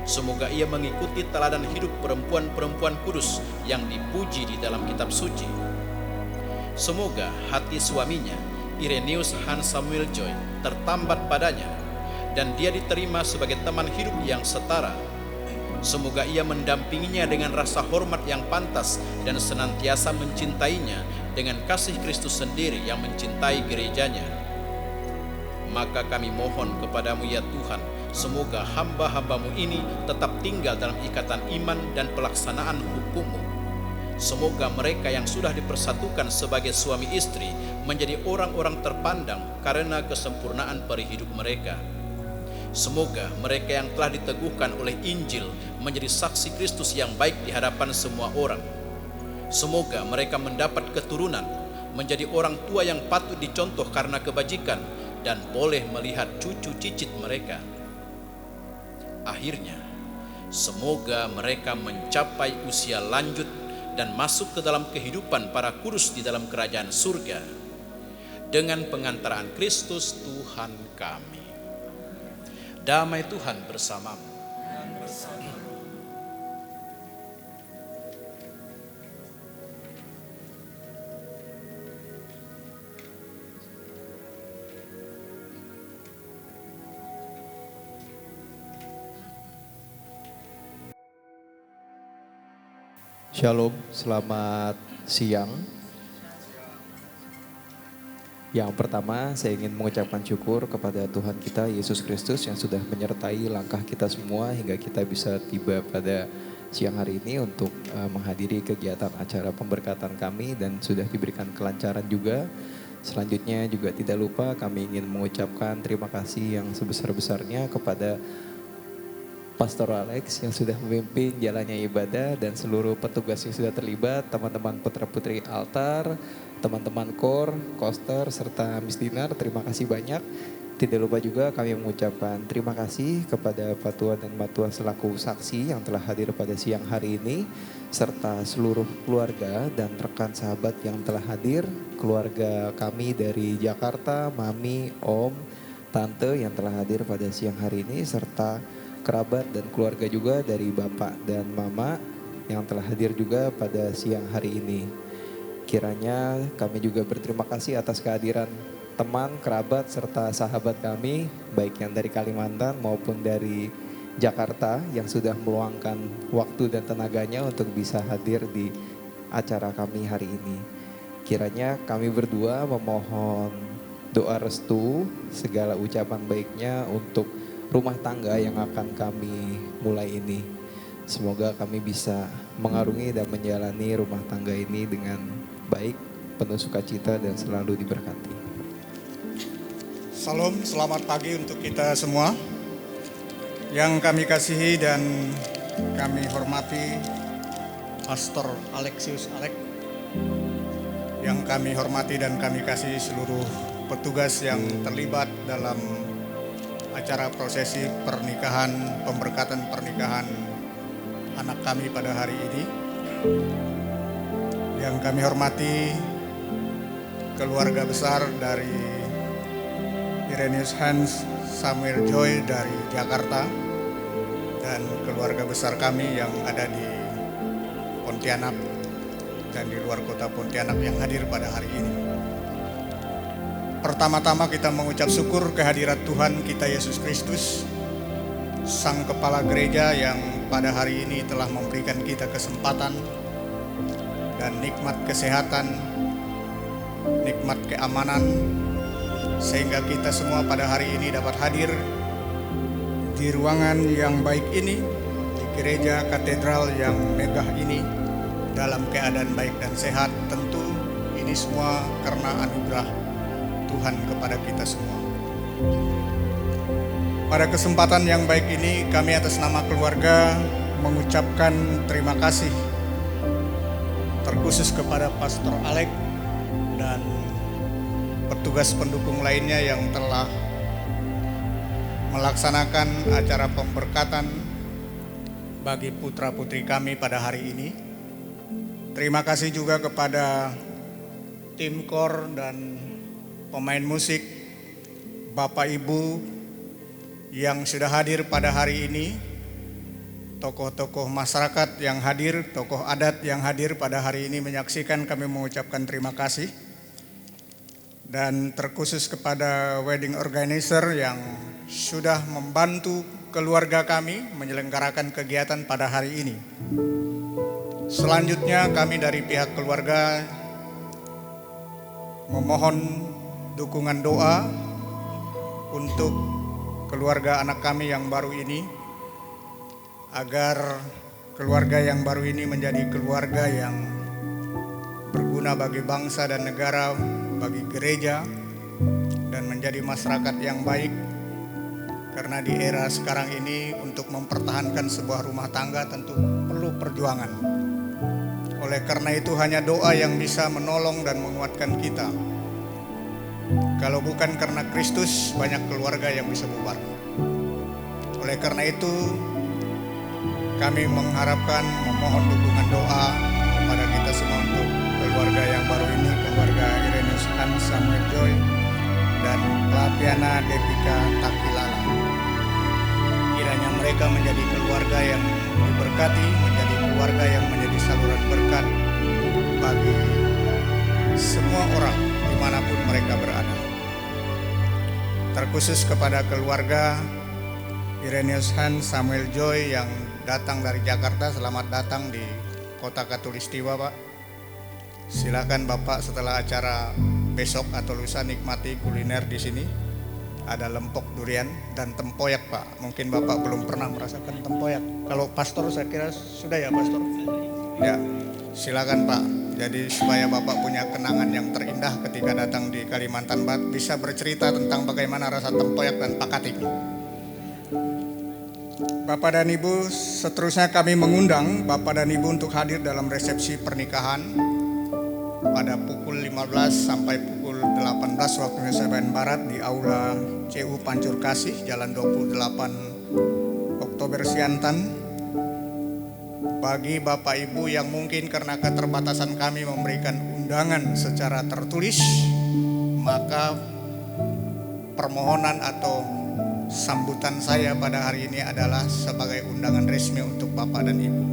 Semoga ia mengikuti teladan hidup perempuan-perempuan kudus yang dipuji di dalam kitab suci. Semoga hati suaminya, Ireneus Han Samuel Joy, tertambat padanya, dan dia diterima sebagai teman hidup yang setara. Semoga ia mendampinginya dengan rasa hormat yang pantas dan senantiasa mencintainya dengan kasih Kristus sendiri yang mencintai gerejanya. Maka kami mohon kepadamu ya Tuhan, semoga hamba-hambamu ini tetap tinggal dalam ikatan iman dan pelaksanaan hukum-Mu. Semoga mereka yang sudah dipersatukan sebagai suami istri menjadi orang-orang terpandang karena kesempurnaan peri hidup mereka. Semoga mereka yang telah diteguhkan oleh Injil menjadi saksi Kristus yang baik di hadapan semua orang. Semoga mereka mendapat keturunan, menjadi orang tua yang patut dicontoh karena kebajikan, dan boleh melihat cucu cicit mereka. Akhirnya, semoga mereka mencapai usia lanjut dan masuk ke dalam kehidupan para kudus di dalam kerajaan surga dengan pengantaraan Kristus Tuhan kami. Damai Tuhan bersamamu. Shalom, selamat siang. Yang pertama, saya ingin mengucapkan syukur kepada Tuhan kita Yesus Kristus yang sudah menyertai langkah kita semua hingga kita bisa tiba pada siang hari ini untuk menghadiri kegiatan acara pemberkatan kami dan sudah diberikan kelancaran juga. Selanjutnya juga tidak lupa kami ingin mengucapkan terima kasih yang sebesar-besarnya kepada Pastor Alex yang sudah memimpin jalannya ibadah dan seluruh petugas yang sudah terlibat, teman-teman putra-putri altar, teman-teman kor, koster, serta Miss Dinar, terima kasih banyak. Tidak lupa juga kami mengucapkan terima kasih kepada Pak Tua dan Mbak Tua selaku saksi yang telah hadir pada siang hari ini, serta seluruh keluarga dan rekan sahabat yang telah hadir, keluarga kami dari Jakarta, Mami, Om, Tante yang telah hadir pada siang hari ini, serta kerabat dan keluarga juga dari Bapak dan Mama yang telah hadir juga pada siang hari ini. Kiranya kami juga berterima kasih atas kehadiran teman, kerabat, serta sahabat kami, baik yang dari Kalimantan maupun dari Jakarta yang sudah meluangkan waktu dan tenaganya untuk bisa hadir di acara kami hari ini. Kiranya kami berdua memohon doa restu, segala ucapan baiknya untuk rumah tangga yang akan kami mulai ini. Semoga kami bisa mengarungi dan menjalani rumah tangga ini dengan baik, penuh sukacita dan selalu diberkati. Salam, selamat pagi untuk kita semua. Yang kami kasihi dan kami hormati Pastor Alexius Alek. Yang kami hormati dan kami kasihi seluruh petugas yang terlibat dalam acara prosesi pernikahan, pemberkatan pernikahan anak kami pada hari ini. Yang kami hormati keluarga besar dari Ireneus Hans Samuel Joy dari Jakarta dan keluarga besar kami yang ada di Pontianak dan di luar kota Pontianak yang hadir pada hari ini. Pertama-tama kita mengucap syukur kehadirat Tuhan kita Yesus Kristus, Sang Kepala Gereja yang pada hari ini telah memberikan kita kesempatan dan nikmat kesehatan, nikmat keamanan, sehingga kita semua pada hari ini dapat hadir di ruangan yang baik ini, di gereja katedral yang megah ini, dalam keadaan baik dan sehat. Tentu ini semua karena anugerah Tuhan kepada kita semua. Pada kesempatan yang baik ini, kami atas nama keluarga mengucapkan terima kasih terkhusus kepada Pastor Alek dan petugas pendukung lainnya yang telah melaksanakan acara pemberkatan bagi putra-putri kami pada hari ini. Terima kasih juga kepada tim kor dan pemain musik, Bapak Ibu yang sudah hadir pada hari ini, tokoh-tokoh masyarakat yang hadir, tokoh adat yang hadir pada hari ini menyaksikan, kami mengucapkan terima kasih. Dan terkhusus kepada wedding organizer yang sudah membantu keluarga kami menyelenggarakan kegiatan pada hari ini. Selanjutnya kami dari pihak keluarga memohon dukungan doa untuk keluarga anak kami yang baru ini, agar keluarga yang baru ini menjadi keluarga yang berguna bagi bangsa dan negara, bagi gereja, dan menjadi masyarakat yang baik. Karena di era sekarang ini untuk mempertahankan sebuah rumah tangga tentu perlu perjuangan. Oleh karena itu hanya doa yang bisa menolong dan menguatkan kita. Kalau bukan karena Kristus, banyak keluarga yang bisa bubar. Oleh karena itu, kami mengharapkan, memohon dukungan doa kepada kita semua untuk keluarga yang baru ini, keluarga Ireneus Hans Samuel Joy dan Flaviana Devika Takilala. Kiranya mereka menjadi keluarga yang diberkati, menjadi keluarga yang menjadi saluran berkat bagi semua orang dimanapun mereka berada. Terkhusus kepada keluarga Ireneus Hans Samuel Joy yang datang dari Jakarta, selamat datang di Kota Katulistiwa, Pak. Silakan Bapak setelah acara besok atau lusa nikmati kuliner di sini. Ada lempok durian dan tempoyak, Pak. Mungkin Bapak belum pernah merasakan tempoyak. Kalau pastor saya kira sudah ya, Pastor. Ya, silakan Pak. Jadi supaya Bapak punya kenangan yang terindah ketika datang di Kalimantan Barat, bisa bercerita tentang bagaimana rasa tempoyak dan pakatik. Bapak dan Ibu, seterusnya kami mengundang Bapak dan Ibu untuk hadir dalam resepsi pernikahan pada pukul 15 sampai pukul 18 waktu Indonesia bagian Barat di Aula CU Pancur Kasih, Jalan 28 Oktober Siantan. Bagi Bapak Ibu yang mungkin karena keterbatasan kami memberikan undangan secara tertulis, maka permohonan atau sambutan saya pada hari ini adalah sebagai undangan resmi untuk Bapak dan Ibu.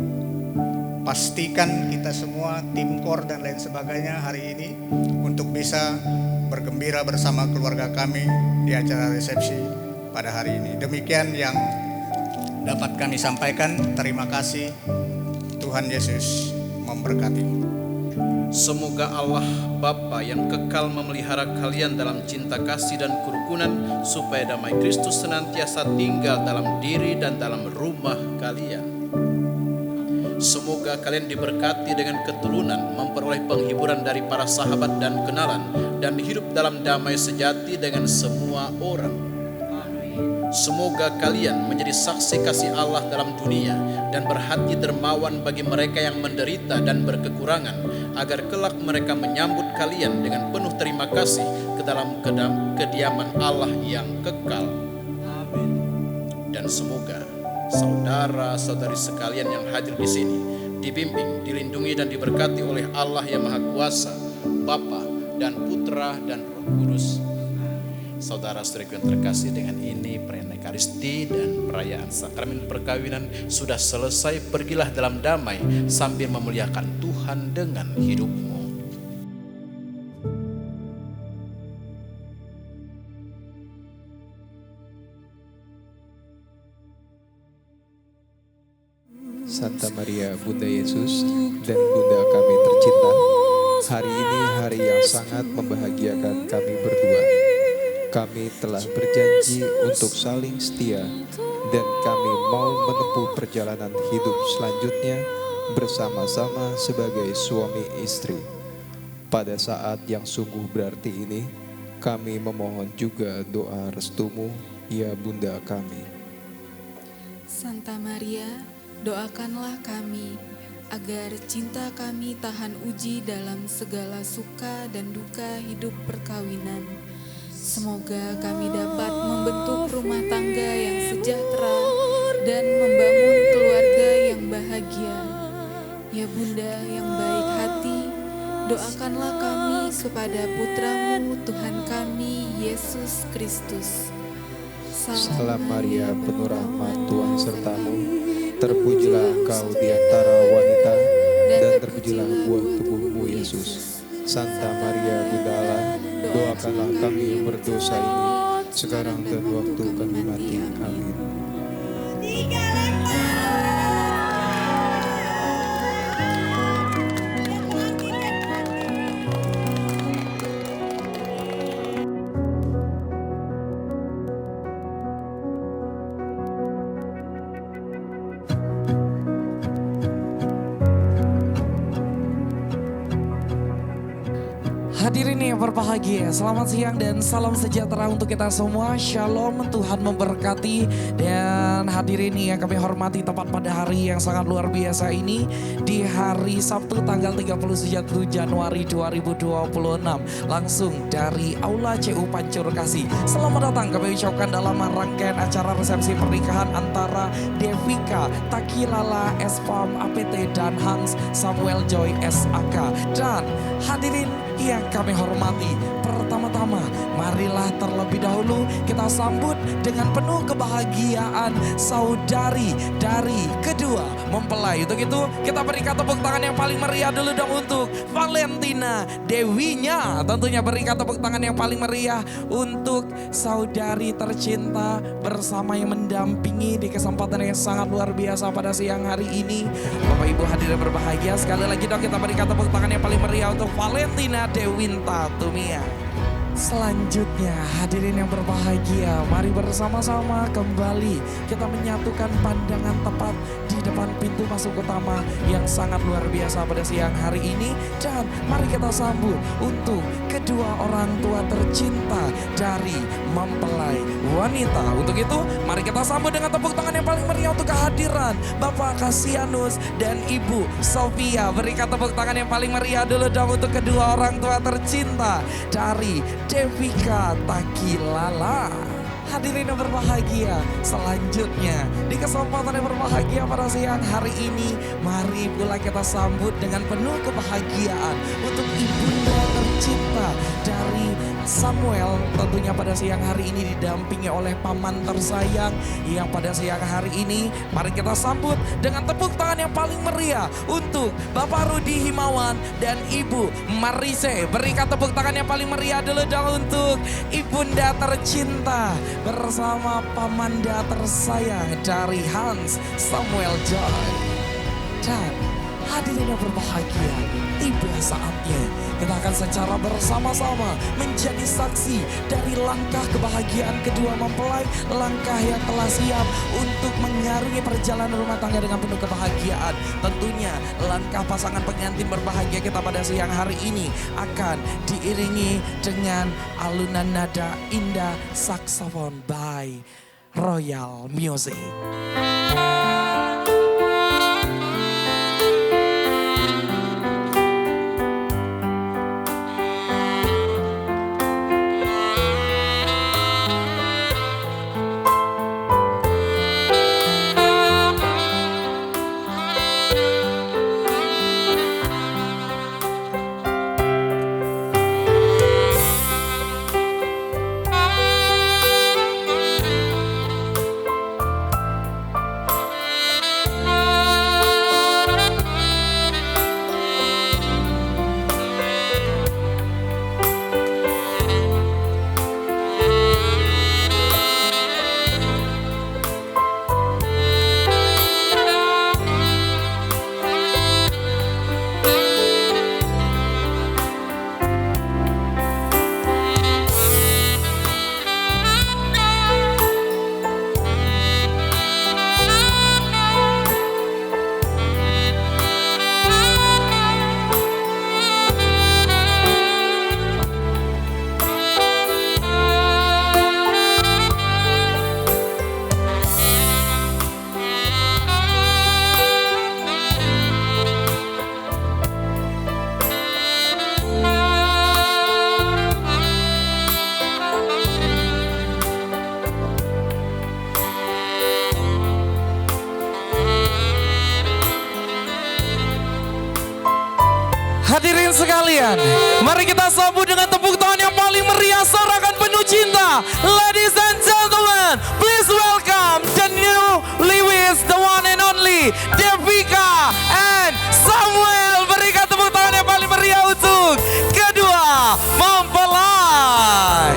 Pastikan kita semua, tim KOR dan lain sebagainya hari ini untuk bisa bergembira bersama keluarga kami di acara resepsi pada hari ini. Demikian yang dapat kami sampaikan. Terima kasih. Tuhan Yesus memberkati. Semoga Allah Bapa yang kekal memelihara kalian dalam cinta kasih dan kerukunan, supaya damai Kristus senantiasa tinggal dalam diri dan dalam rumah kalian. Semoga kalian diberkati dengan keturunan, memperoleh penghiburan dari para sahabat dan kenalan, dan hidup dalam damai sejati dengan semua orang. Semoga kalian menjadi saksi kasih Allah dalam dunia dan berhati dermawan bagi mereka yang menderita dan berkekurangan, agar kelak mereka menyambut kalian dengan penuh terima kasih ke dalam kediaman Allah yang kekal. Amin. Dan semoga saudara-saudari sekalian yang hadir di sini dibimbing, dilindungi dan diberkati oleh Allah yang Maha Kuasa, Bapa dan Putra dan Roh Kudus. Saudara-saudariku yang terkasih, dengan ini perayaan Ekaristi dan perayaan sakramen perkawinan sudah selesai. Pergilah dalam damai sambil memuliakan Tuhan dengan hidupmu. Santa Maria Bunda Yesus dan Bunda kami tercinta, hari ini hari yang sangat membahagiakan kami berdua. Kami telah berjanji untuk saling setia dan kami mau menempuh perjalanan hidup selanjutnya bersama-sama sebagai suami istri. Pada saat yang sungguh berarti ini, kami memohon juga doa restumu, ya Bunda kami. Santa Maria, doakanlah kami agar cinta kami tahan uji dalam segala suka dan duka hidup perkawinan. Semoga kami dapat membentuk rumah tangga yang sejahtera dan membangun keluarga yang bahagia. Ya Bunda yang baik hati, doakanlah kami kepada Putramu Tuhan kami, Yesus Kristus. Salam Maria, penuh rahmat, Tuhan sertamu. Terpujilah engkau di antara wanita, dan terpujilah buah tubuhmu, Yesus. Santa Maria Bunda Allah, doakanlah kami yang berdosa ini, sekarang dan waktu kami mati. Amin. Hadirin yang berbahagia, selamat siang dan salam sejahtera untuk kita semua. Shalom, Tuhan memberkati. Dan hadirin yang kami hormati, tepat pada hari yang sangat luar biasa ini, di hari Sabtu tanggal 31 Januari 2026, langsung dari Aula CU Pancur Kasih. Selamat datang kami ucapkan dalam rangkaian acara resepsi pernikahan antara Devika Takilala SPAM APT dan Hans Samuel Joy SAK. Dan hadirin yang kami hormati, pertama-tama marilah terlebih dahulu kita sambut dengan penuh kebahagiaan saudari dari kedua mempelai. Untuk itu kita berikan tepuk tangan yang paling meriah dulu dong untuk Valentina Dewinya. Tentunya berikan tepuk tangan yang paling meriah untuk saudari tercinta bersama yang mendampingi di kesempatan yang sangat luar biasa pada siang hari ini. Bapak Ibu hadirin berbahagia, sekali lagi dong kita berikan tepuk tangan yang paling meriah untuk Valentina Dewinta Tumia. Selanjutnya hadirin yang berbahagia, mari bersama-sama kembali kita menyatukan pandangan tepat di depan pintu masuk utama yang sangat luar biasa pada siang hari ini. Dan mari kita sambut untuk kedua orang tua tercinta dari mempelai wanita. Untuk itu mari kita sambut dengan tepuk tangan yang paling meriah untuk kehadiran Bapak Kasianus dan Ibu Sofia. Berikan tepuk tangan yang paling meriah dulu dong untuk kedua orang tua tercinta dari Devika Takilala. Hadirin yang berbahagia, selanjutnya di kesempatan yang berbahagia pada siang hari ini, mari pula kita sambut dengan penuh kebahagiaan untuk ibunda tercinta dari Samuel. Tentunya pada siang hari ini didampingi oleh paman tersayang yang pada siang hari ini mari kita sambut dengan tepuk tangan yang paling meriah untuk Bapak Rudi Himawan dan Ibu Marise. Berikan tepuk tangan yang paling meriah dulu dong untuk ibunda tercinta bersama pamanda tersayang dari Hans Samuel Joy. Dan hadirin yang berbahagia, tiba saatnya kita akan secara bersama-sama menjadi saksi dari langkah kebahagiaan kedua mempelai, langkah yang telah siap untuk mengarungi perjalanan rumah tangga dengan penuh kebahagiaan. Tentunya langkah pasangan pengantin berbahagia kita pada siang hari ini akan diiringi dengan alunan nada indah saksofon by Royal Music. Hadirin sekalian, mari kita sambut dengan tepuk tangan yang paling meriah, sorakan penuh cinta. Ladies and gentlemen, please welcome the new Lewis, the one and only Devika and Samuel. Berikan tepuk tangan yang paling meriah untuk kedua mempelai.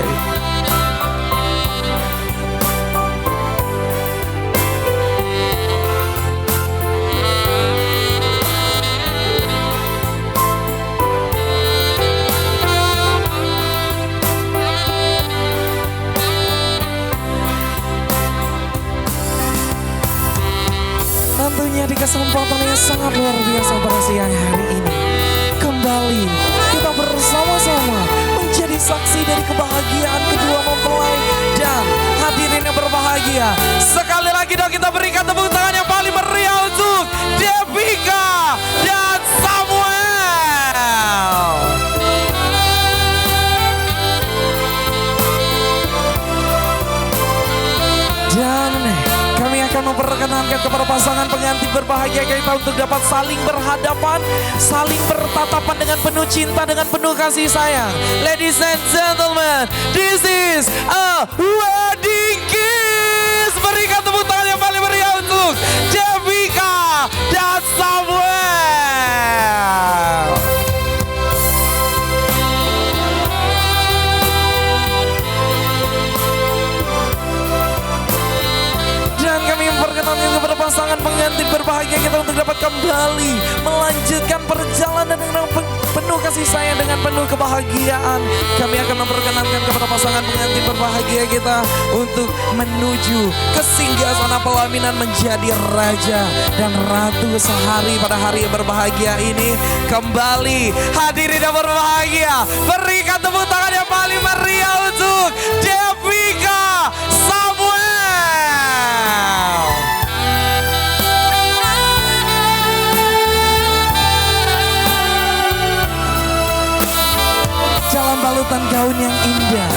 Tentunya di kesempatan yang sangat luar biasa pada siang hari ini, kembali kita bersama-sama menjadi saksi dari kebahagiaan kedua mempelai dan hadirin yang berbahagia. Sekali lagi dong kita berikan tepuk tangan yang paling meriah untuk Devika dan Samuel. Dan kami akan memperkenalkan kepada pasangan pengantin berbahagia kita untuk dapat saling berhadapan, saling bertatapan dengan penuh cinta, dengan penuh kasih sayang. Ladies and gentlemen, this is a wedding kiss. Berikan tepuk tangan yang paling meriah untuk Devika dan Samuel. Dan kami memperkenalkan kepada pasangan pengantin berbahagia kita untuk dapat kembali melanjutkan perjalanan dengan penuh kasih sayang, dengan penuh kebahagiaan. Kami akan memperkenalkan kepada pasangan pengantin berbahagia kita untuk menuju ke singgasana pelaminan menjadi raja dan ratu sehari pada hari yang berbahagia ini. Kembali hadirin yang berbahagia, berikan tepuk tangan yang paling meriah untuk Devika Samuel. Dalam balutan gaun yang indah,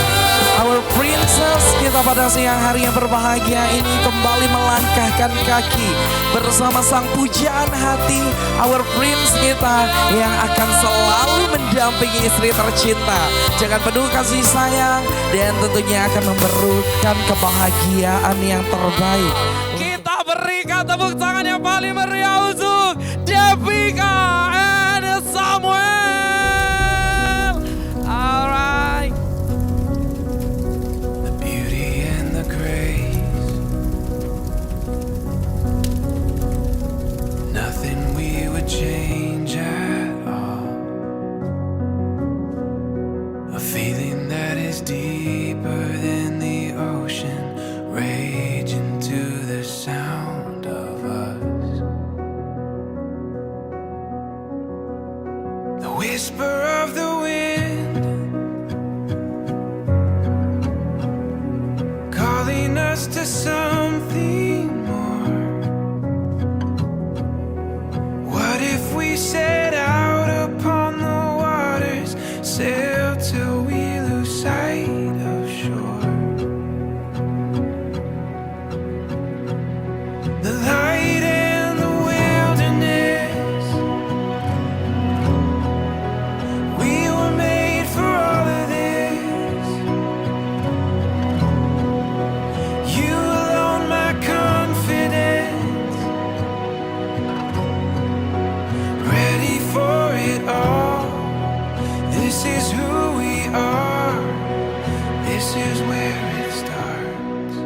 our princess kita pada siang hari yang berbahagia ini kembali melangkahkan kaki bersama sang pujaan hati, our prince kita yang akan selalu mendampingi istri tercinta dengan penuh kasih sayang dan tentunya akan memberikan kebahagiaan yang terbaik. Kita berikan tepuk tangan yang paling meriah untuk Devika and Samuel. Alright. The beauty and the grace, nothing we would change at all. A feeling that is deeper than the ocean, raging to the sound of us. The whisper of the wind, calling us to something more. What if we set out upon the waters, sail till we lose sight of shore? The light and the wilderness, we were made for all of this. You alone my confidence, ready for it all. This is who we are, this is where it starts.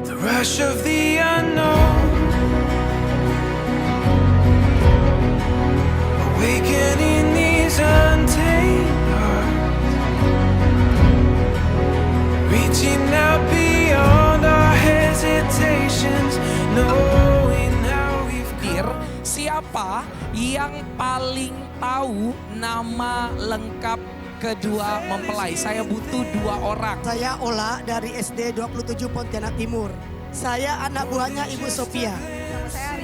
The rush of the unknown, awakening these untamed hearts, reaching out beyond our hesitations, knowing how we've Siapa yang paling tahu nama lengkap kedua mempelai? Saya butuh 2 orang. Saya Ola dari SD 27 Pontianak Timur. Saya anak buahnya Ibu Sophia. Saya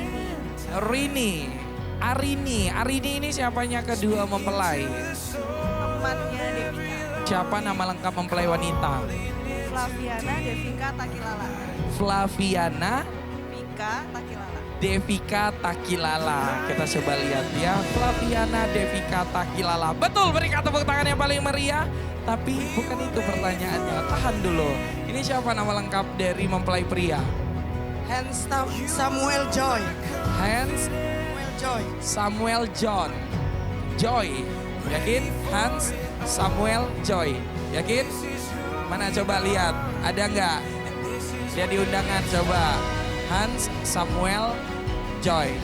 Rini. Arini ini siapanya kedua mempelai? Temannya Devika. Siapa nama lengkap mempelai wanita? Flaviana Devika Takilala. Flaviana Devika Takilala. Devika Takilala. Kita coba lihat ya, Flaviana Devika Takilala. Betul, berikan tepuk tangan yang paling meriah. Tapi bukan itu pertanyaannya, tahan dulu. Ini siapa nama lengkap dari mempelai pria? Hans Samuel Joy. Hans Joy. Samuel John Joy. Yakin? Hans Samuel Joy. Yakin? Mana coba lihat, ada nggak? Dia di undangan, coba. Hans Samuel Joy.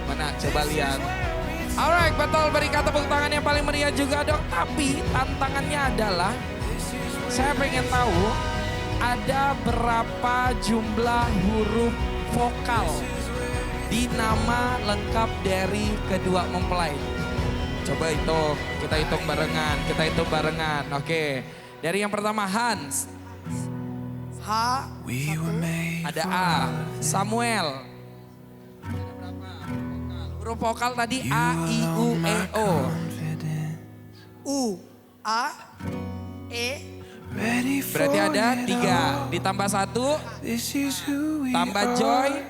Mana coba lihat. Alright, betul, berikan tepuk tangan yang paling meriah juga dong. Tapi tantangannya adalah, saya pengen tahu ada berapa jumlah huruf vokal di nama lengkap dari kedua mempelai. Coba hitung, kita hitung barengan, Oke, dari yang pertama Hans. H. Ada A. Samuel. Huruf vokal tadi A, I, U, E, O. U, A, E. Berarti ada 3, ditambah 1, tambah Joy.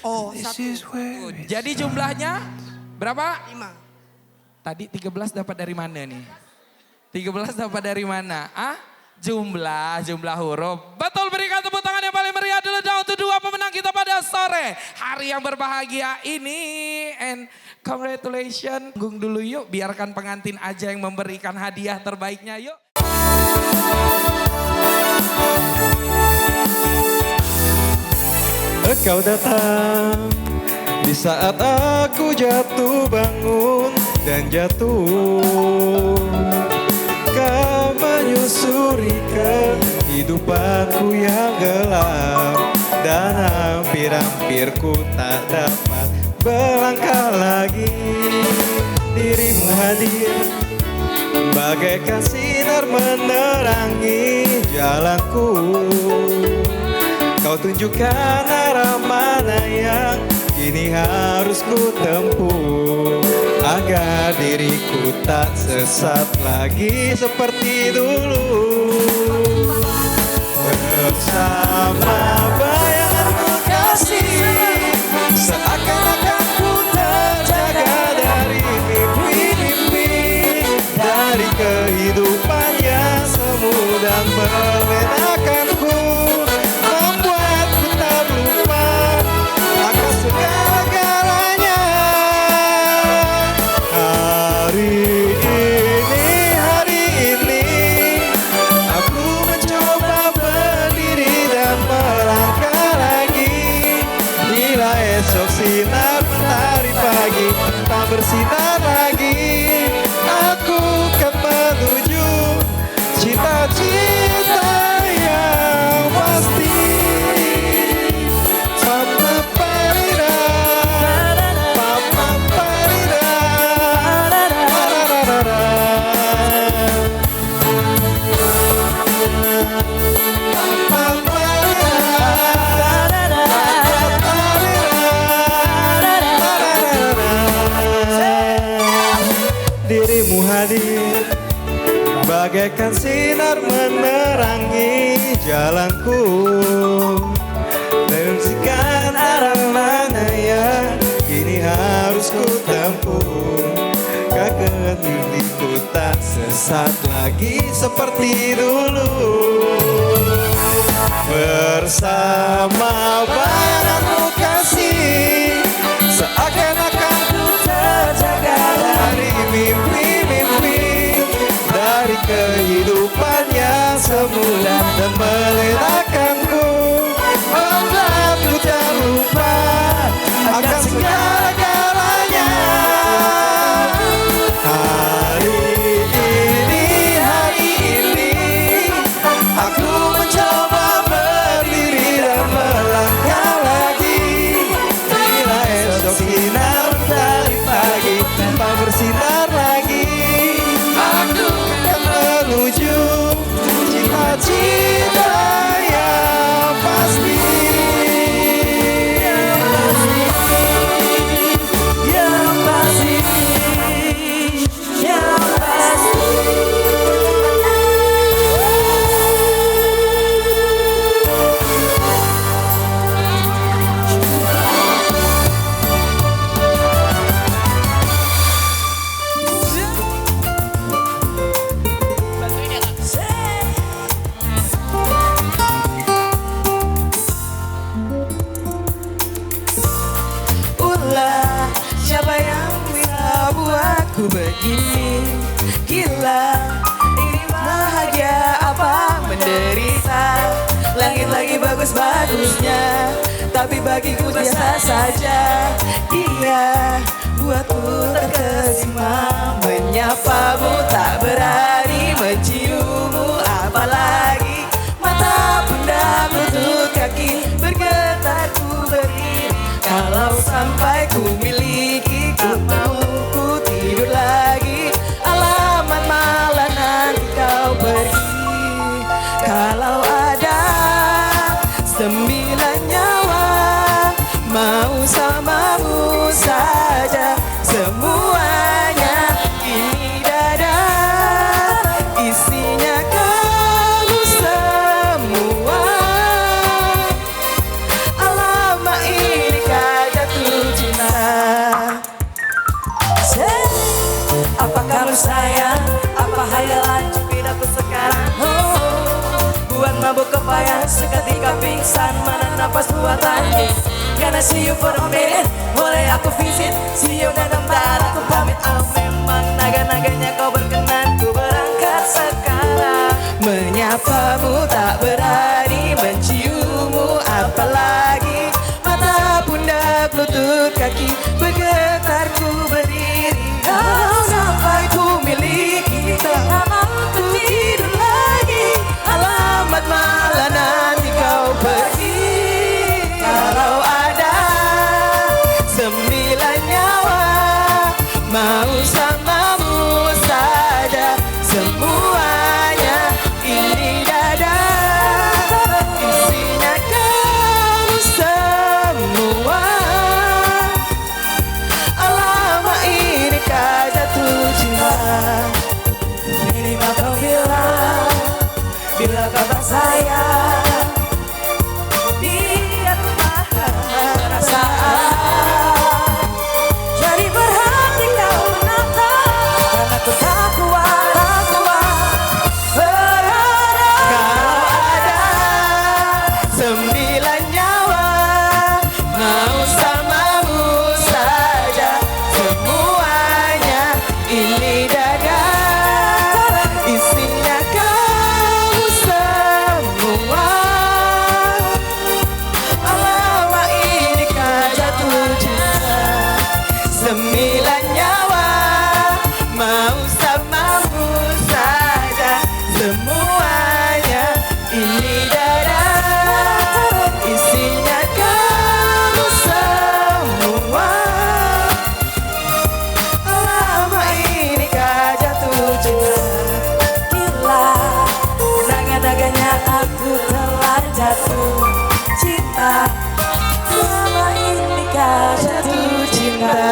Oh, 1. Jadi jumlahnya berapa? 5. Tadi 13 dapat dari mana nih? 13 dapat dari mana? Jumlah huruf. Betul, berikan tepuk tangan yang paling meriah dulu dong untuk 2 pemenang kita pada sore hari yang berbahagia ini. And congratulations. Tunggu dulu yuk, biarkan pengantin aja yang memberikan hadiah terbaiknya yuk. Engkau datang di saat aku jatuh bangun dan jatuh. Kau menyusuri kehidupanku yang gelap, dan hampir-hampir ku tak dapat berlangkah lagi. Dirimu hadir bagaikan sinar menerangi jalanku. Kau tunjukkan arah mana yang kini harus ku tempuh, agar diriku tak sesat lagi seperti dulu. Bersama bayanganmu kasih, seakan-akan ku terjaga dari mimpi-mimpi, dari kehidupan yang semu dan melenakanku. Sinar mentari pagi tak bersinar lagi, aku kan menuju cita-cita yang pasti. Papa parida, papa parida, dirimu hadir bagaikan sinar menerangi jalanku, menunjukkan arah mana yang kini harus ku tempuh, agar diriku tak sesat lagi seperti dulu. Bersama bayanganmu kasih, seakan-akan ku terjaga dari mimpi-mimpi, dari kehidupan yang semu dan melenakanku. Membuat ku terlupa akan segala-galanya. Hari ini aku mencoba berdiri dan melangkah lagi. Bila esok sinar dari pagi tanpa bersinar lagi, aku akan menuju cita-cita yang pasti. Yang pasti, yang pasti. Ulah, siapa yang bisa buatku begini? Gila, ini bahagia apa menderita? Langit lagi bagus-bagusnya, tapi bagiku biasa saja. Dia buatku terkesima, menyapamu tak berani menciummu, apalagi mata pundak lutut kaki bergetar ku berdiri. Kalau sampai ku miliki, ku mau ku tidur lagi. Alamat malah nanti kau pergi. Kalau ada 9 nyawa, mau samamu saja semuanya. Ini dada Siapa yang seketika pingsan mana napas buatannya. Gonna see you for a minute, boleh aku visit. See you dan ntar aku pamit. Memang naga-naganya kau berkenan, ku berangkat sekarang. Menyapamu tak berani, menciummu apalagi. Mata, pundak, lutut, kaki bergetar ku berdiri. Kau sampai ku miliki, tak mampu tidur lagi. Alamat malah nanti kau pergi. Kalau ada 9 nyawa, mau samamu saja semuanya. Ini dada, isinya kamu semua. Alamak ini kah jatuh cinta. Minimal kau bilang, bila kau tak sayang, biar tahan perasaan. Jadi berhenti kau menatap, karena ku tak kuat berharap. Kalau ada 9 nyawa, mau samamu saja semuanya. Ini dada, isinya kamu semua. Alamak ini kah jatuh cinta. 9 nyawa, mau samamu saja semuanya. Ini dada, isinya kamu semua. Alamak ini kah jatuh cinta. Gila, naga-naganya aku telah jatuh cinta. Alamak ini kah jatuh cinta.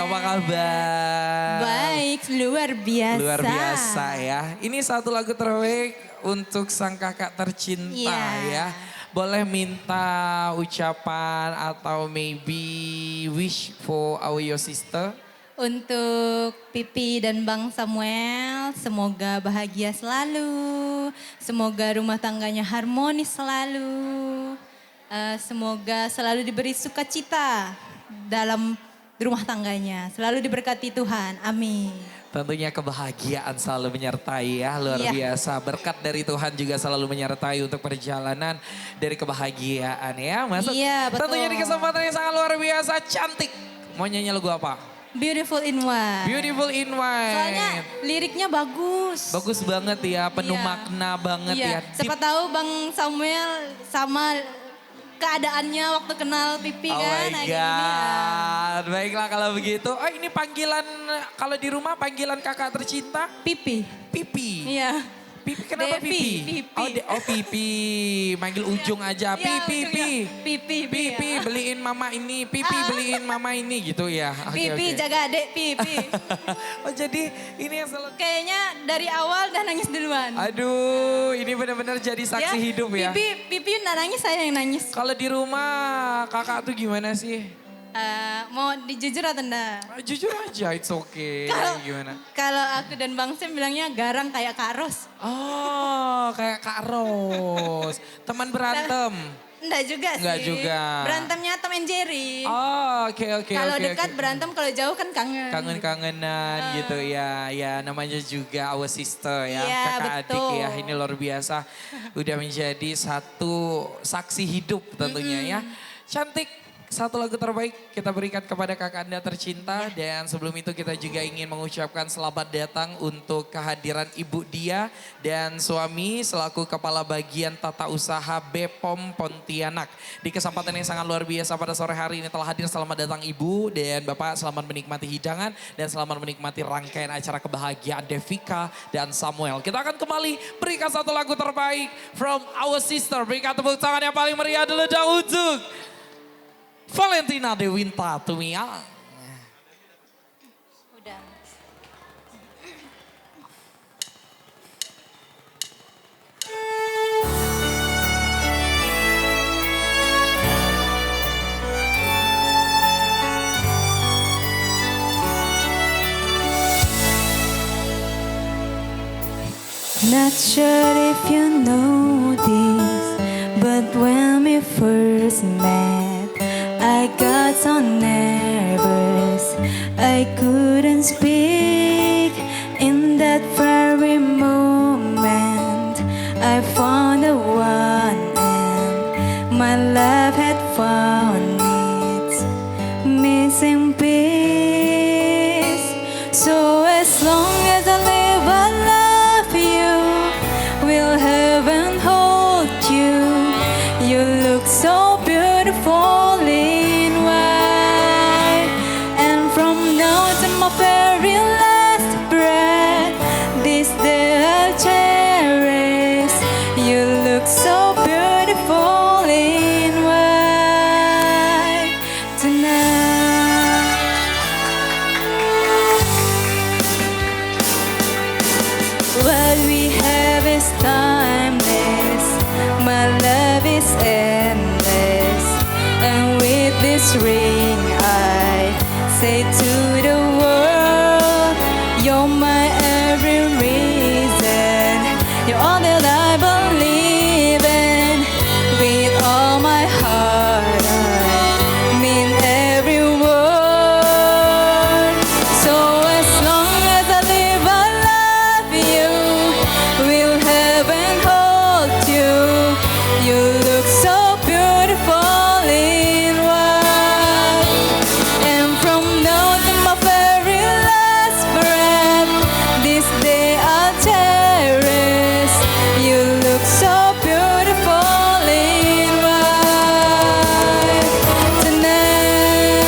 Apa kabar? Baik, luar biasa. Luar biasa ya. Ini satu lagu terbaik untuk sang kakak tercinta Iya. ya. Boleh minta ucapan atau maybe wish for your sister? Untuk Pipi dan Bang Samuel, semoga bahagia selalu. Semoga rumah tangganya harmonis selalu. Semoga selalu diberi sukacita dalam rumah tangganya. Selalu diberkati Tuhan. Amin. Tentunya kebahagiaan selalu menyertai ya, luar Iya. biasa. Berkat dari Tuhan juga selalu menyertai untuk perjalanan dari kebahagiaan ya. Masuk. Iya, betul. Tentunya di kesempatan yang sangat luar biasa, cantik. Mau nyanyi lagu apa? Beautiful in White. Beautiful in White. Soalnya liriknya bagus. Bagus banget ya, penuh Iya. makna banget Iya. ya. Siapa tahu Bang Samuel sama keadaannya waktu kenal Pipi Oh kan. my Nah, gini ya. God. Baiklah kalau begitu. Oh ini panggilan, kalau di rumah panggilan kakak tercinta? Pipi. Pipi. Iya. Pipi kenapa Devi, Pipi? Pipi. Oh Pipi. Manggil ujung aja. Iya, Pipi. ujung ya. Pipi. Pipi ya. beliin mama ini. Pipi beliin mama ini gitu ya. Oke, Pipi oke. jaga adek Pipi. Oh jadi ini yang selalu. Kayaknya dari awal udah nangis duluan. Aduh ini benar-benar jadi saksi hidup ya. Pipi nggak nangis, saya yang nangis. Kalau di rumah kakak tuh gimana sih? Mau dijujur atau enggak? Jujur aja, it's okay. Gimana? Kalau aku dan Bang Sam bilangnya garang kayak Kak Ros. Oh, kayak Kak Ros. Teman berantem. Enggak juga sih. Enggak juga. Berantemnya Tom and Jerry. Oh, oke. Kalau dekat berantem, kalau jauh kan kangen. Kangen-kangenan gitu ya. Ya namanya juga our sister ya. Iya, Kakak adik betul. ya. Ini luar biasa. Udah menjadi satu saksi hidup tentunya ya. Cantik. Satu lagu terbaik kita berikan kepada kakak Anda tercinta. Dan sebelum itu kita juga ingin mengucapkan selamat datang untuk kehadiran Ibu Dia dan suami selaku Kepala Bagian Tata Usaha BPOM Pontianak. Di kesempatan yang sangat luar biasa pada sore hari ini telah hadir. Selamat datang Ibu dan Bapak, selamat menikmati hidangan dan selamat menikmati rangkaian acara kebahagiaan Devika dan Samuel. Kita akan kembali berikan satu lagu terbaik from our sister. Berikan tepuk tangan yang paling meriah dulu dahulu untuk Valentina Dewinta Tumiang. Udah. Not sure if you know this, but when we first met, I got so nervous I couldn't speak. In that very moment, I found the one, and my love had found its missing piece. So as long as I live, I love you. Will heaven hold you? You look so beautiful in white, and from now to my very last breath, this day I'll cherish. You look so beautiful in white tonight. What we have is timeless. My love is endless. And with this ring I say to the world, you're my every reason. You're all that I believe in. With all my heart I mean every word. So as long as I live, I love you. Will heaven hold you? You look so beautiful in white, and from now to my very last breath, this day I'll cherish. You look so beautiful in white tonight.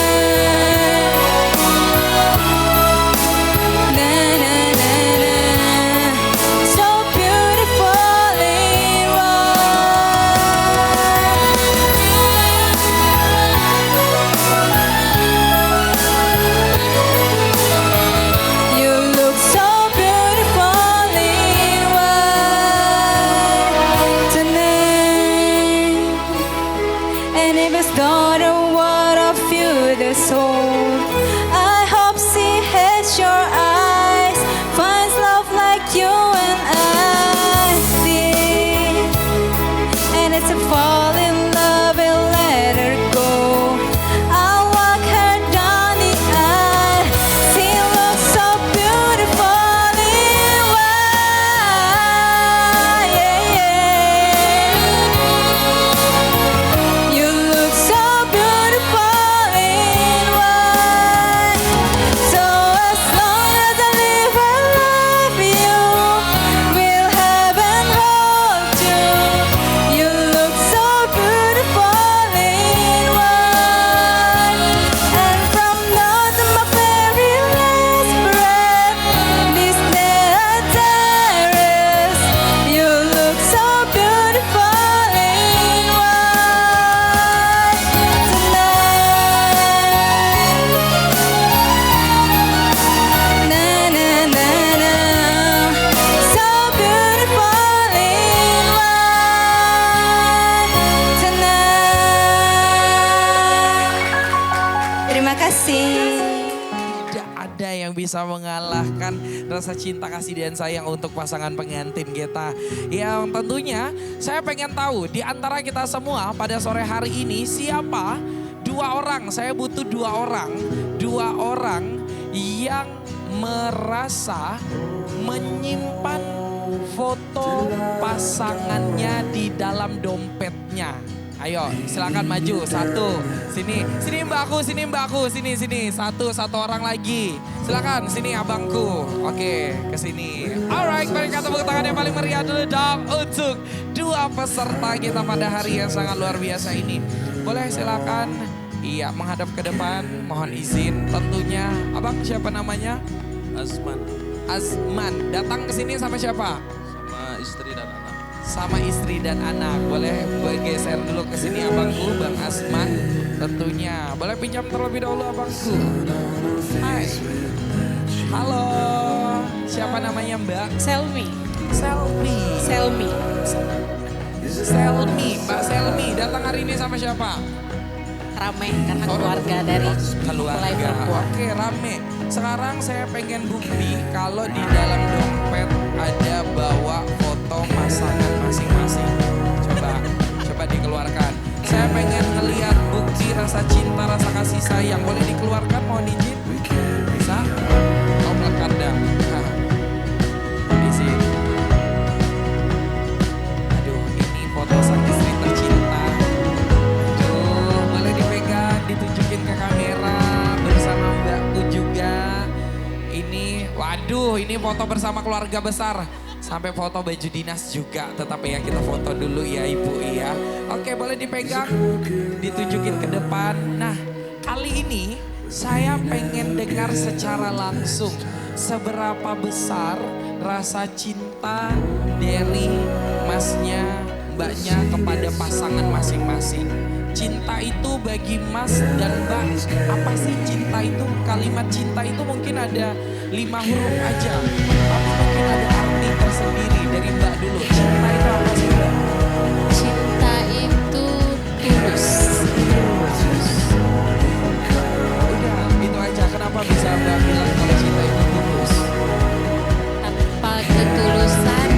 Na na na na, so beautiful in white. You look so beautiful in white tonight. And if it's not a what of you, the soul, I hope she has your eyes, finds love like you and I did. And it's a fall in love and let her go. I'll walk her down the aisle. She looks so beautiful in white. Yeah, yeah. You look so beautiful in white. So as long as I live, I love you. Will heaven hold you? You look so beautiful in white, and from now to my very last breath, this day I cherish. You look so beautiful in white tonight. Na na na na, so beautiful in white tonight. Terima kasih. Tidak ada yang bisa mengalahkan rasa cinta, kasih dan sayang untuk pasangan pengantin kita. Yang tentunya saya pengen tahu di antara kita semua pada sore hari ini siapa dua orang, saya butuh dua orang yang merasa menyimpan foto pasangannya di dalam dompetnya. Ayo silakan maju, satu, sini mbak aku, sini, satu orang lagi. Silakan sini abangku, oke kesini. Alright, mari kita tepuk tangan yang paling meriah dulu dong untuk dua peserta kita pada hari yang sangat luar biasa ini. Boleh silakan, iya menghadap ke depan, mohon izin tentunya. Abang siapa namanya? Azman, datang ke sini sama siapa? Sama istri dan anak. Boleh bergeser dulu ke sini abangku, Bang Asman. Tentunya. Boleh pinjam terlebih dahulu abangku. Hai. Halo. Siapa namanya Mbak? Selmi. Mbak Selmi. Datang hari ini sama siapa? rame karena keluarga dari mulai perempuan. Oke, rame. Sekarang saya pengen bukti kalau di dalam dompet ada bawa foto pasangan masing-masing. Coba dikeluarkan. Saya pengen ngelihat bukti rasa cinta, rasa kasih sayang. Boleh dikeluarkan, mohon izin? Bisa? Oh, melekat dah. Di sini. Aduh, ini foto sang istri tercinta. Aduh, boleh dipegang, ditunjukin ke kamera bersama Mbakku juga. Waduh, ini foto bersama keluarga besar. Sampai foto baju dinas juga, tetapi ya kita foto dulu ya Ibu ya. Oke, boleh dipegang, ditunjukin ke depan. Nah, kali ini saya pengen dengar secara langsung seberapa besar rasa cinta dari masnya, mbaknya kepada pasangan masing-masing. Cinta itu bagi mas dan mbak, apa sih cinta itu? Kalimat cinta itu mungkin ada 5 huruf aja, tapi mungkin ada arti tersendiri. Dari mbak dulu, cinta itu apa sih mbak? Cinta itu tulus. Udah, itu aja. Kenapa bisa mbak bilang kalau cinta itu tulus? Tanpa ketulusan,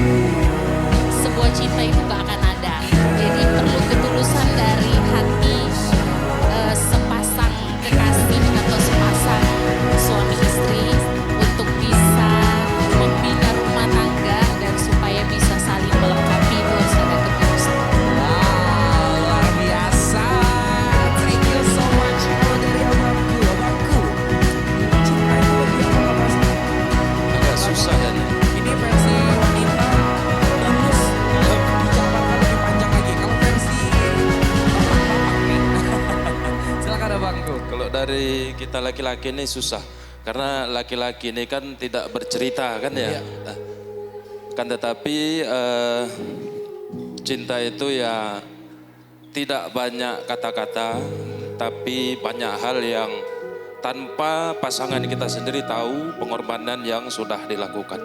sebuah cinta itu gak akan ada. Jadi perlu ketulusan dari hati sepasang kekasih atau sepasang suami istri untuk bisa membina rumah tangga dan supaya bisa saling melengkapi, itu harus ada ketulusan. Wow, luar biasa. Thank you so much. Kalau dari abangku, cinta itu lebih apa sih? Agak susah dan ini versi wanita tulus, dijabarkan lebih panjang lagi. Kalau versi bapak nih, silakan abangku. kalau dari kita laki-laki ini susah. Karena laki-laki ini kan tidak bercerita kan ya. Nah, kan tetapi cinta itu ya tidak banyak kata-kata, tapi banyak hal yang tanpa pasangan kita sendiri tahu pengorbanan yang sudah dilakukan.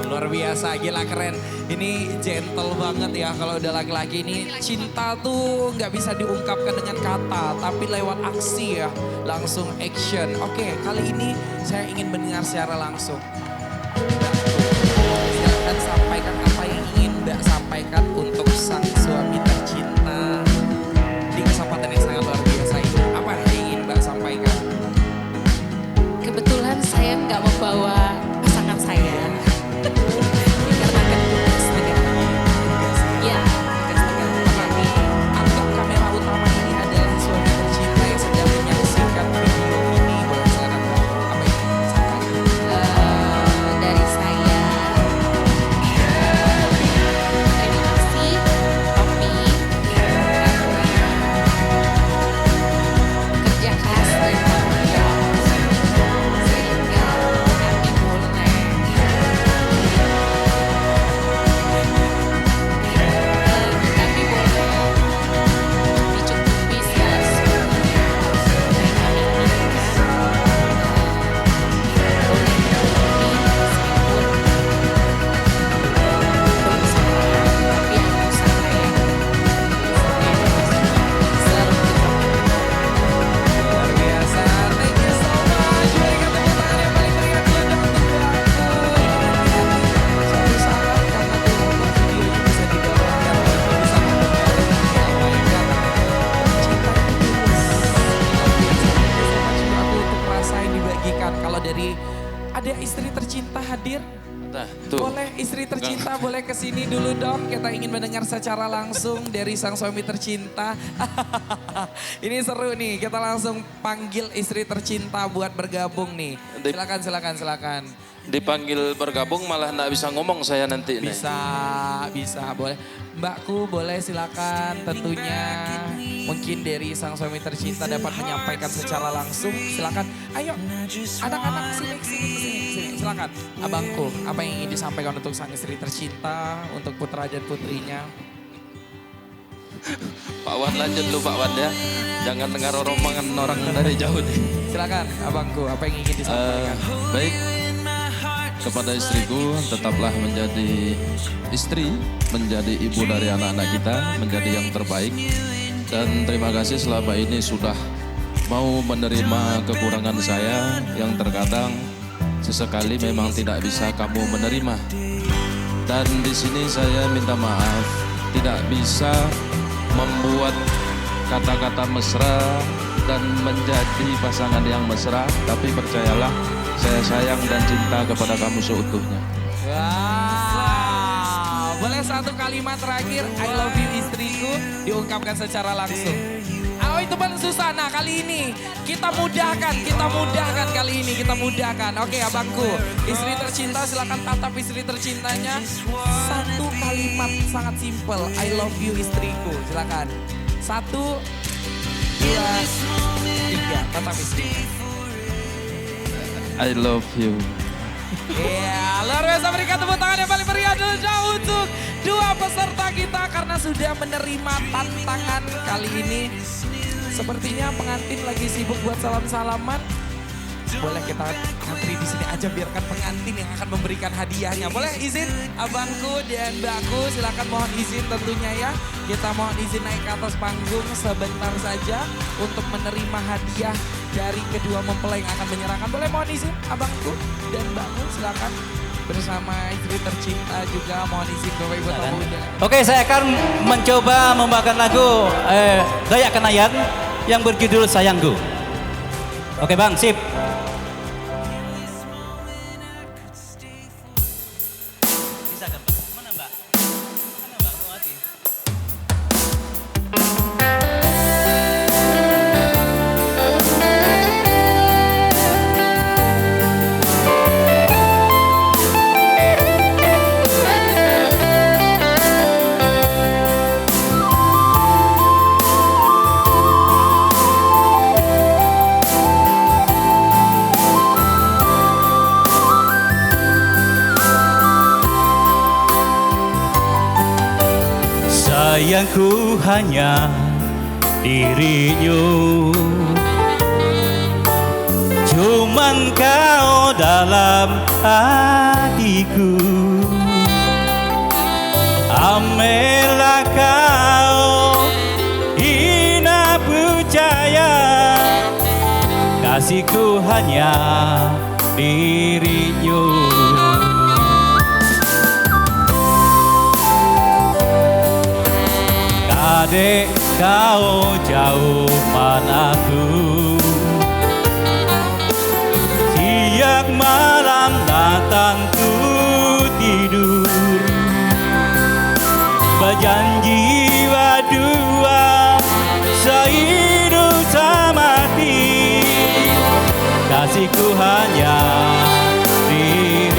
Luar biasa, gila keren. Ini gentle banget ya kalau udah laki-laki ini. Cinta tuh nggak bisa diungkapkan dengan kata, tapi lewat aksi ya. Langsung action. Oke, kali ini saya ingin mendengar secara langsung. Silakan sampaikan apa yang ingin Mbak sampaikan untuk sang suami tercinta. Di kesempatan yang sangat luar biasa ini, apa yang ingin Mbak sampaikan? Kebetulan saya nggak membawa pasangan saya. Dikarenakan tugas negara. Ya, tugas negara. Anggap kamera utama ini adalah suami tercinta yang sedang menyaksikan video ini. Boleh silakan apa yang ingin sampaikan? Dari saya, terima kasih Opi karena kerja keras dan tanggung jawab sehingga kami boleh dicukupi segala sesuatu yang kami inginkan. Boleh menuruti meskipun belum sempurna, tapi aku usaha ya. Selalu Luar biasa, thank you so much. Berikan tepuk tangan yang paling meriah dulu dong untuk Mbakku. Suatu saat karena video ini bisa didapatkan bisa menyampaikan cinta yang tulus. Thank you so much Mbakku untuk rasa yang dibagikan. Kalau dari ada istri tercinta hadir, Nah, tuh. boleh istri tercinta boleh kesini dulu dong. Kita ingin mendengar secara langsung dari sang suami tercinta. Ini seru nih, kita langsung panggil istri tercinta buat bergabung nih. Silakan. Dipanggil bergabung malah nggak bisa ngomong saya nanti nih. Bisa, boleh. Mbakku boleh silakan tentunya. Mungkin dari sang suami tercinta dapat menyampaikan secara langsung. Silakan, ayo anak-anak sini. Silakan, abangku, apa yang ingin disampaikan untuk sang istri tercinta, untuk putra dan putrinya? Pak Wan lanjut dulu Pak Wan ya. Jangan dengar omongan orang dari jauh nih. Silakan, abangku, apa yang ingin disampaikan? Baik, kepada istriku tetaplah menjadi istri, menjadi ibu dari anak-anak kita, menjadi yang terbaik. Dan terima kasih selama ini sudah mau menerima kekurangan saya yang terkadang sesekali memang tidak bisa kamu menerima. Dan di sini saya minta maaf, tidak bisa membuat kata-kata mesra dan menjadi pasangan yang mesra, tapi percayalah, saya sayang dan cinta kepada kamu seutuhnya. Wow. Boleh satu kalimat terakhir, I love you istriku, diungkapkan secara langsung. Oh itu Bang Susana, kali ini kita mudahkan kali ini, kita mudahkan. Oke abangku, istri tercinta silakan tatap istri tercintanya. Satu kalimat sangat simpel, I love you istriku, silakan. 1, 2, 3, tatap istri. I love you. Iya, luar biasa, berikan tepuk tangan yang paling meriah dulu untuk dua peserta kita karena sudah menerima tantangan kali ini. Sepertinya pengantin lagi sibuk buat salam-salaman. Boleh kita antri di sini aja, biarkan pengantin yang akan memberikan hadiahnya. Boleh izin abangku dan mbakku, silakan mohon izin tentunya ya. Kita mohon izin naik ke atas panggung sebentar saja untuk menerima hadiah dari kedua mempelai yang akan menyerahkan. Boleh mohon izin abangku dan mbakku, silakan bersama istri tercinta juga mohon izin Bapak Ibu tamu undangan. Oke, saya akan mencoba membawakan lagu Dayak Kenayan yang berjudul Sayangku. Oke Bang, sip. Sayangku hanya dirinya, cuman kau dalam hatiku. Amela kau hina percaya, kasihku hanya dirinya. Adek kau jauh padaku, tiap malam datang ku tidur, berjanji berdua sehidup semati, kasihku hanya dirimu.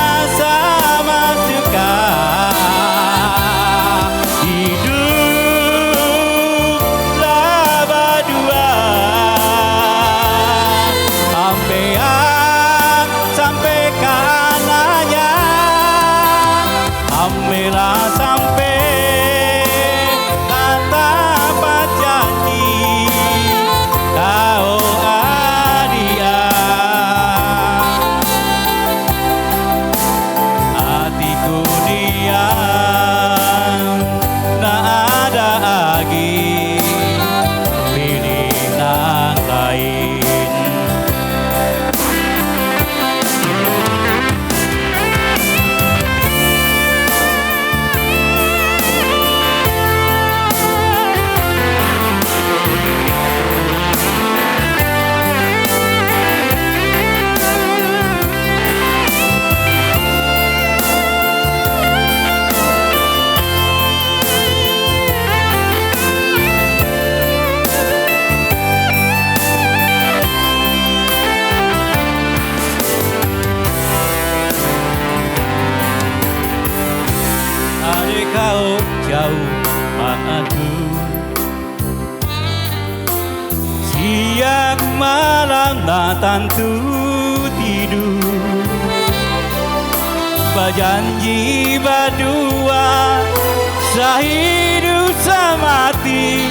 Sama-sama suka hiduplah berdua, sampai ke anaknya, ambillah sampai kata berjanji kau adia. Hatiku diam, tak ada lagi pilihan lain. Adik kau jauh padaku, siang malam datang tu tidur, berjanji berdua sehidup semati,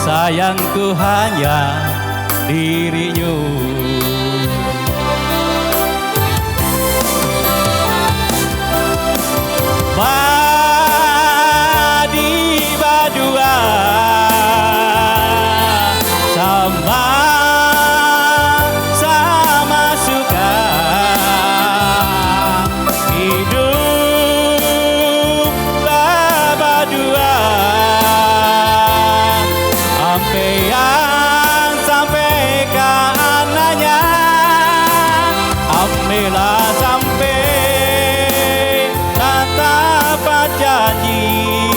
sayangku hanya dirinya. Badi badua sama suka hiduplah berdua sampai ke anaknya, ambillah sampai tak dapat janji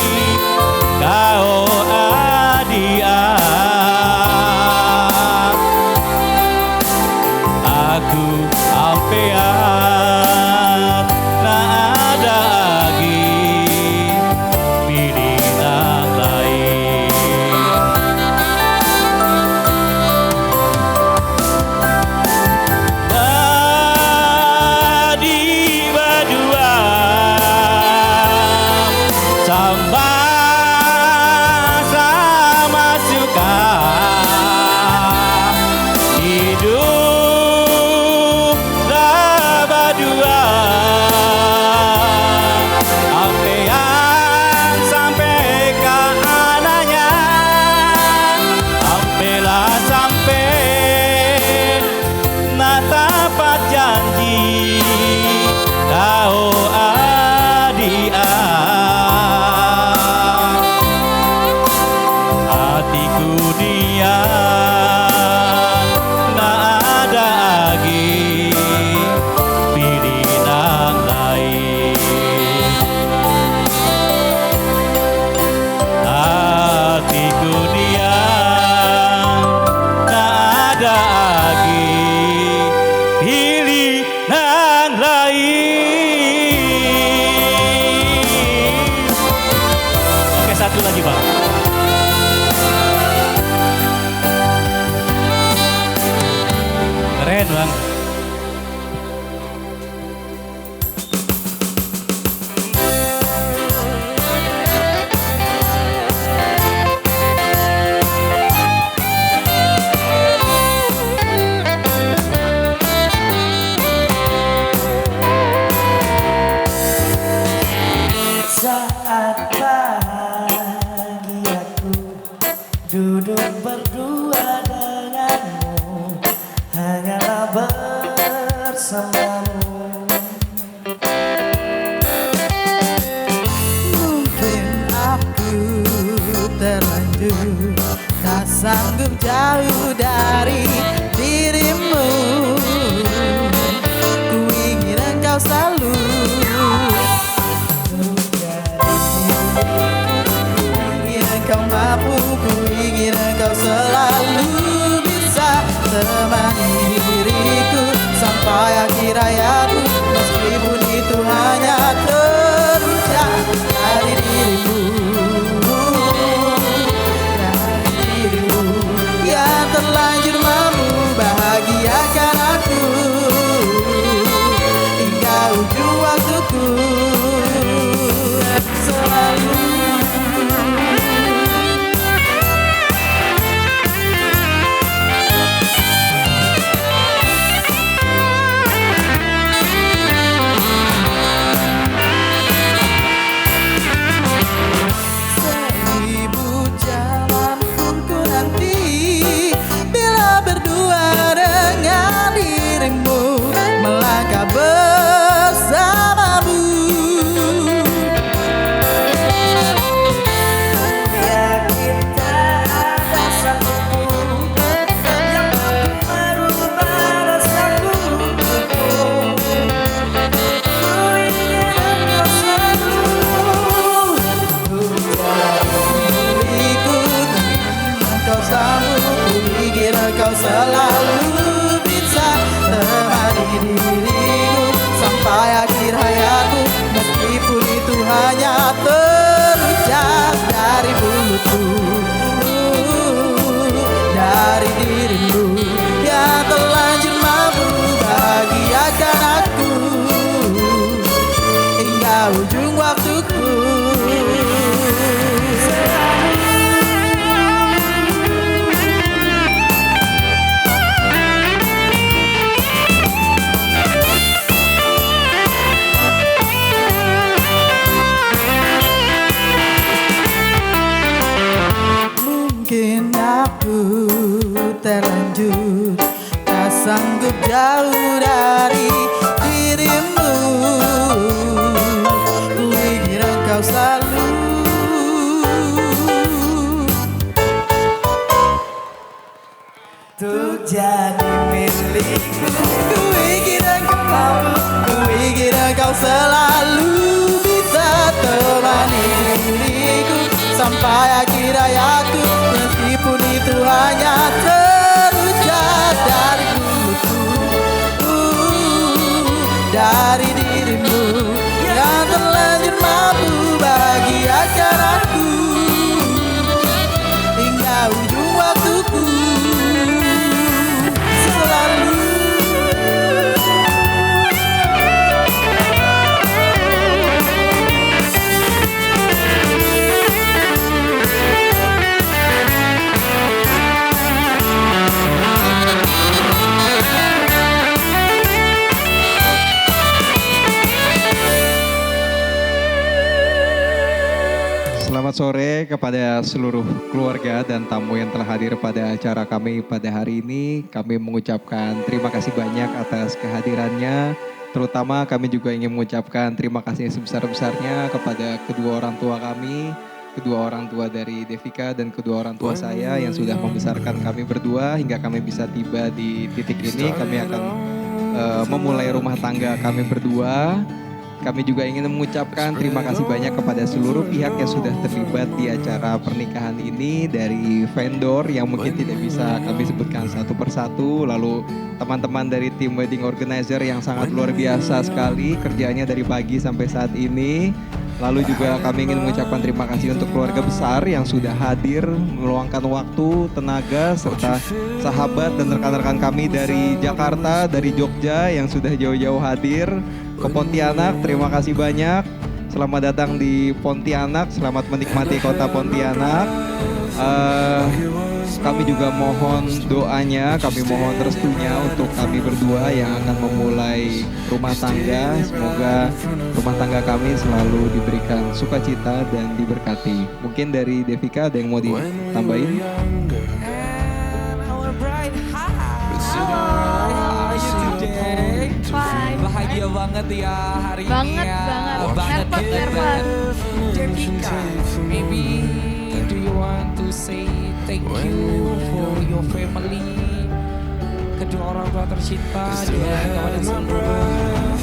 kau adia. Aku ampean tak ada lagi pilihan lain. Badi berdua sama suka hiduplah berdua ampean sampai ke anaknya, ampelah sampai nak dapat janji kau adia. Hatiku dia tak ada lagi pilihan lain. Hatiku dia tak ada lagi pilihan lain. Oke, satu lagi Bang. Keren Bang. Saat pagi aku duduk berdua denganmu, hanyalah bersamamu. Mungkin aku terlanjur tak sanggup jauh dari dirimu. Ku ingin engkau selalu engkau mampu, ku ingin engkau selalu bisa temani diriku sampai akhir hayatku, meskipun itu hanya terucap dari dirimu, dari dirimu yang terlanjur mampu bahagiakan aku hingga ujung waktuku selalu. Kau selalu bisa temani diriku sampai akhir hayatku, meskipun itu hanya terucap dari mulutku, dari dirimu yang terlanjur mampu bahagiakan aku hingga ujung waktuku. lanjut, tak sanggup jauh dari dirimu. Ku ingin engkau selalu untuk jadi milikku. Ku ingin engkau selalu bisa temani diriku sampai akhir hayatku, meskipun itu hanya terucap dari mulutku, dari dirimu yang terlanjur mampu bahagiakan aku hingga ujung waktuku. Selamat sore kepada seluruh keluarga dan tamu yang telah hadir pada acara kami pada hari ini. Kami mengucapkan terima kasih banyak atas kehadirannya. Terutama kami juga ingin mengucapkan terima kasih sebesar-besarnya kepada kedua orang tua kami, kedua orang tua dari Devika dan kedua orang tua saya yang sudah membesarkan kami berdua hingga kami bisa tiba di titik ini. Kami akan memulai rumah tangga kami berdua. Kami juga ingin mengucapkan terima kasih banyak kepada seluruh pihak yang sudah terlibat di acara pernikahan ini, dari vendor yang mungkin tidak bisa kami sebutkan satu persatu, lalu teman-teman dari tim wedding organizer yang sangat luar biasa sekali kerjanya dari pagi sampai saat ini. Lalu juga kami ingin mengucapkan terima kasih untuk keluarga besar yang sudah hadir, meluangkan waktu, tenaga, serta sahabat dan rekan-rekan kami dari Jakarta, dari Jogja yang sudah jauh-jauh hadir ke Pontianak. Terima kasih banyak. Selamat datang di Pontianak, selamat menikmati kota Pontianak. Kami juga mohon doanya, kami mohon restunya untuk kami berdua yang akan memulai rumah tangga. Semoga rumah tangga kami selalu diberikan sukacita dan diberkati. Mungkin dari Devika ada yang mau ditambahin? Bahagia banget ya hari banget, ini ya. Banget. Devika, maybe do you want to say thank you for your family, kedua orang tua tercinta dan kepada seluruh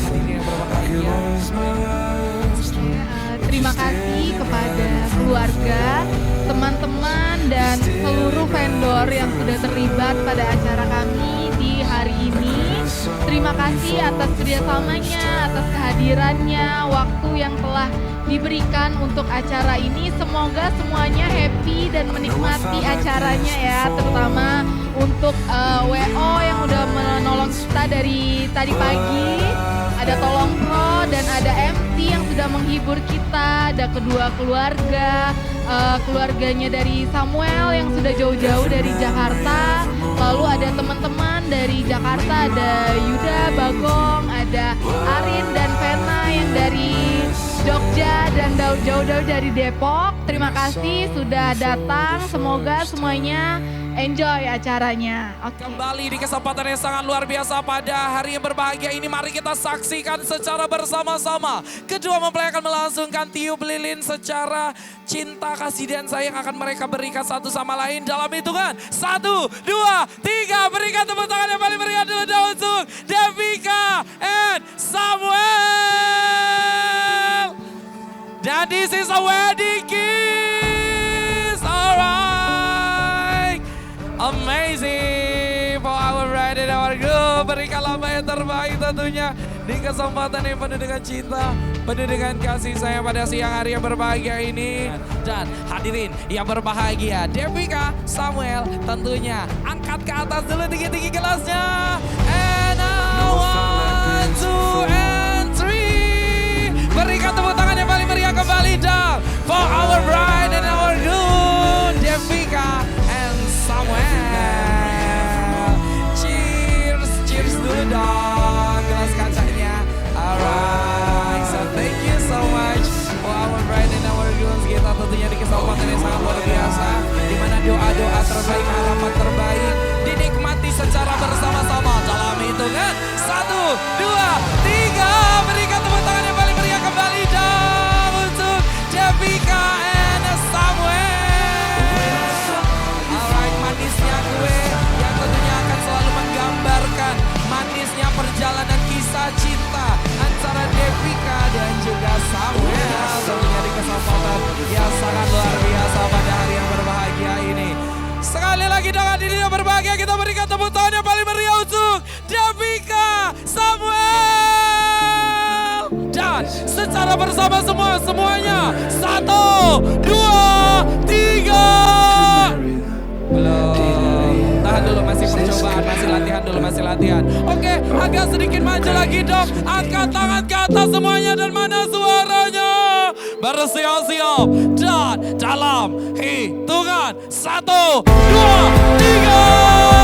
hadirin yang berbahagia. Terima kasih kepada keluarga, teman-teman dan seluruh vendor yang sudah terlibat pada acara kami di hari ini. Terima kasih atas kerjasamanya, atas kehadirannya, waktu yang telah diberikan untuk acara ini. Semoga semuanya happy dan menikmati acaranya ya, terutama untuk WO yang udah menolong kita dari tadi pagi. Ada Tolong Pro dan ada MC yang sudah menghibur kita, ada kedua keluarga, keluarganya dari Samuel yang sudah jauh-jauh dari Jakarta, lalu ada teman-teman dari Jakarta, ada Yuda, Bagong, ada Arin dan Vena yang dari Jogja dan jauh-jauh dari Depok. Terima kasih sudah datang, semoga semuanya enjoy acaranya. Kembali di kesempatan yang sangat luar biasa pada hari yang berbahagia ini, mari kita saksikan secara bersama-sama. Kedua mempelai akan melangsungkan tiup lilin secara cinta, kasih dan sayang akan mereka berikan satu sama lain dalam hitungan 1, 2, 3. Berikan tepuk tangan yang paling meriah dulu untuk Devika and Samuel. Dan this is a wedding kiss, alright. Amazing for our bride and our groom. Berikanlah yang terbaik tentunya di kesempatan yang penuh dengan cinta, penuh dengan kasih sayang pada siang hari yang berbahagia ini. Dan hadirin yang berbahagia, Devika, Samuel tentunya angkat ke atas dulu tinggi-tinggi gelasnya. And I 1, 2, and 3. Berikan tepuk tangan yang paling meriah kembali dong for our bride and our groom, Devika and Samuel. Cheers, cheers dulu dong gelas kacanya. Alright, so thank you so much for our bride and our groom kita tentunya di kesempatan yang sangat luar biasa, di mana doa-doa terbaik, harapan terbaik dinikmati hitungan 1, 2, 3. Berikan tepuk tangan yang paling meriah kembali dong untuk Devika and Samuel. Alright, manisnya kue yang tentunya akan selalu menggambarkan manisnya perjalanan kisah cinta antara Devika dan juga Samuel. Tentunya di kesempatan yang sangat luar biasa pada hari yang berbahagia ini. Sekali lagi dengan diri yang berbahagia kita berikan tepuk tangan yang paling meriah untuk Devika Samuel. Dan secara bersama semuanya 1, 2, 3. Belum. Tahan dulu, masih percobaan, masih latihan. Oke, agak sedikit maju lagi dong. Angkat tangan ke atas semuanya dan mana suaranya? Bersiap-siap dan dalam hitungan 1, 2, 3.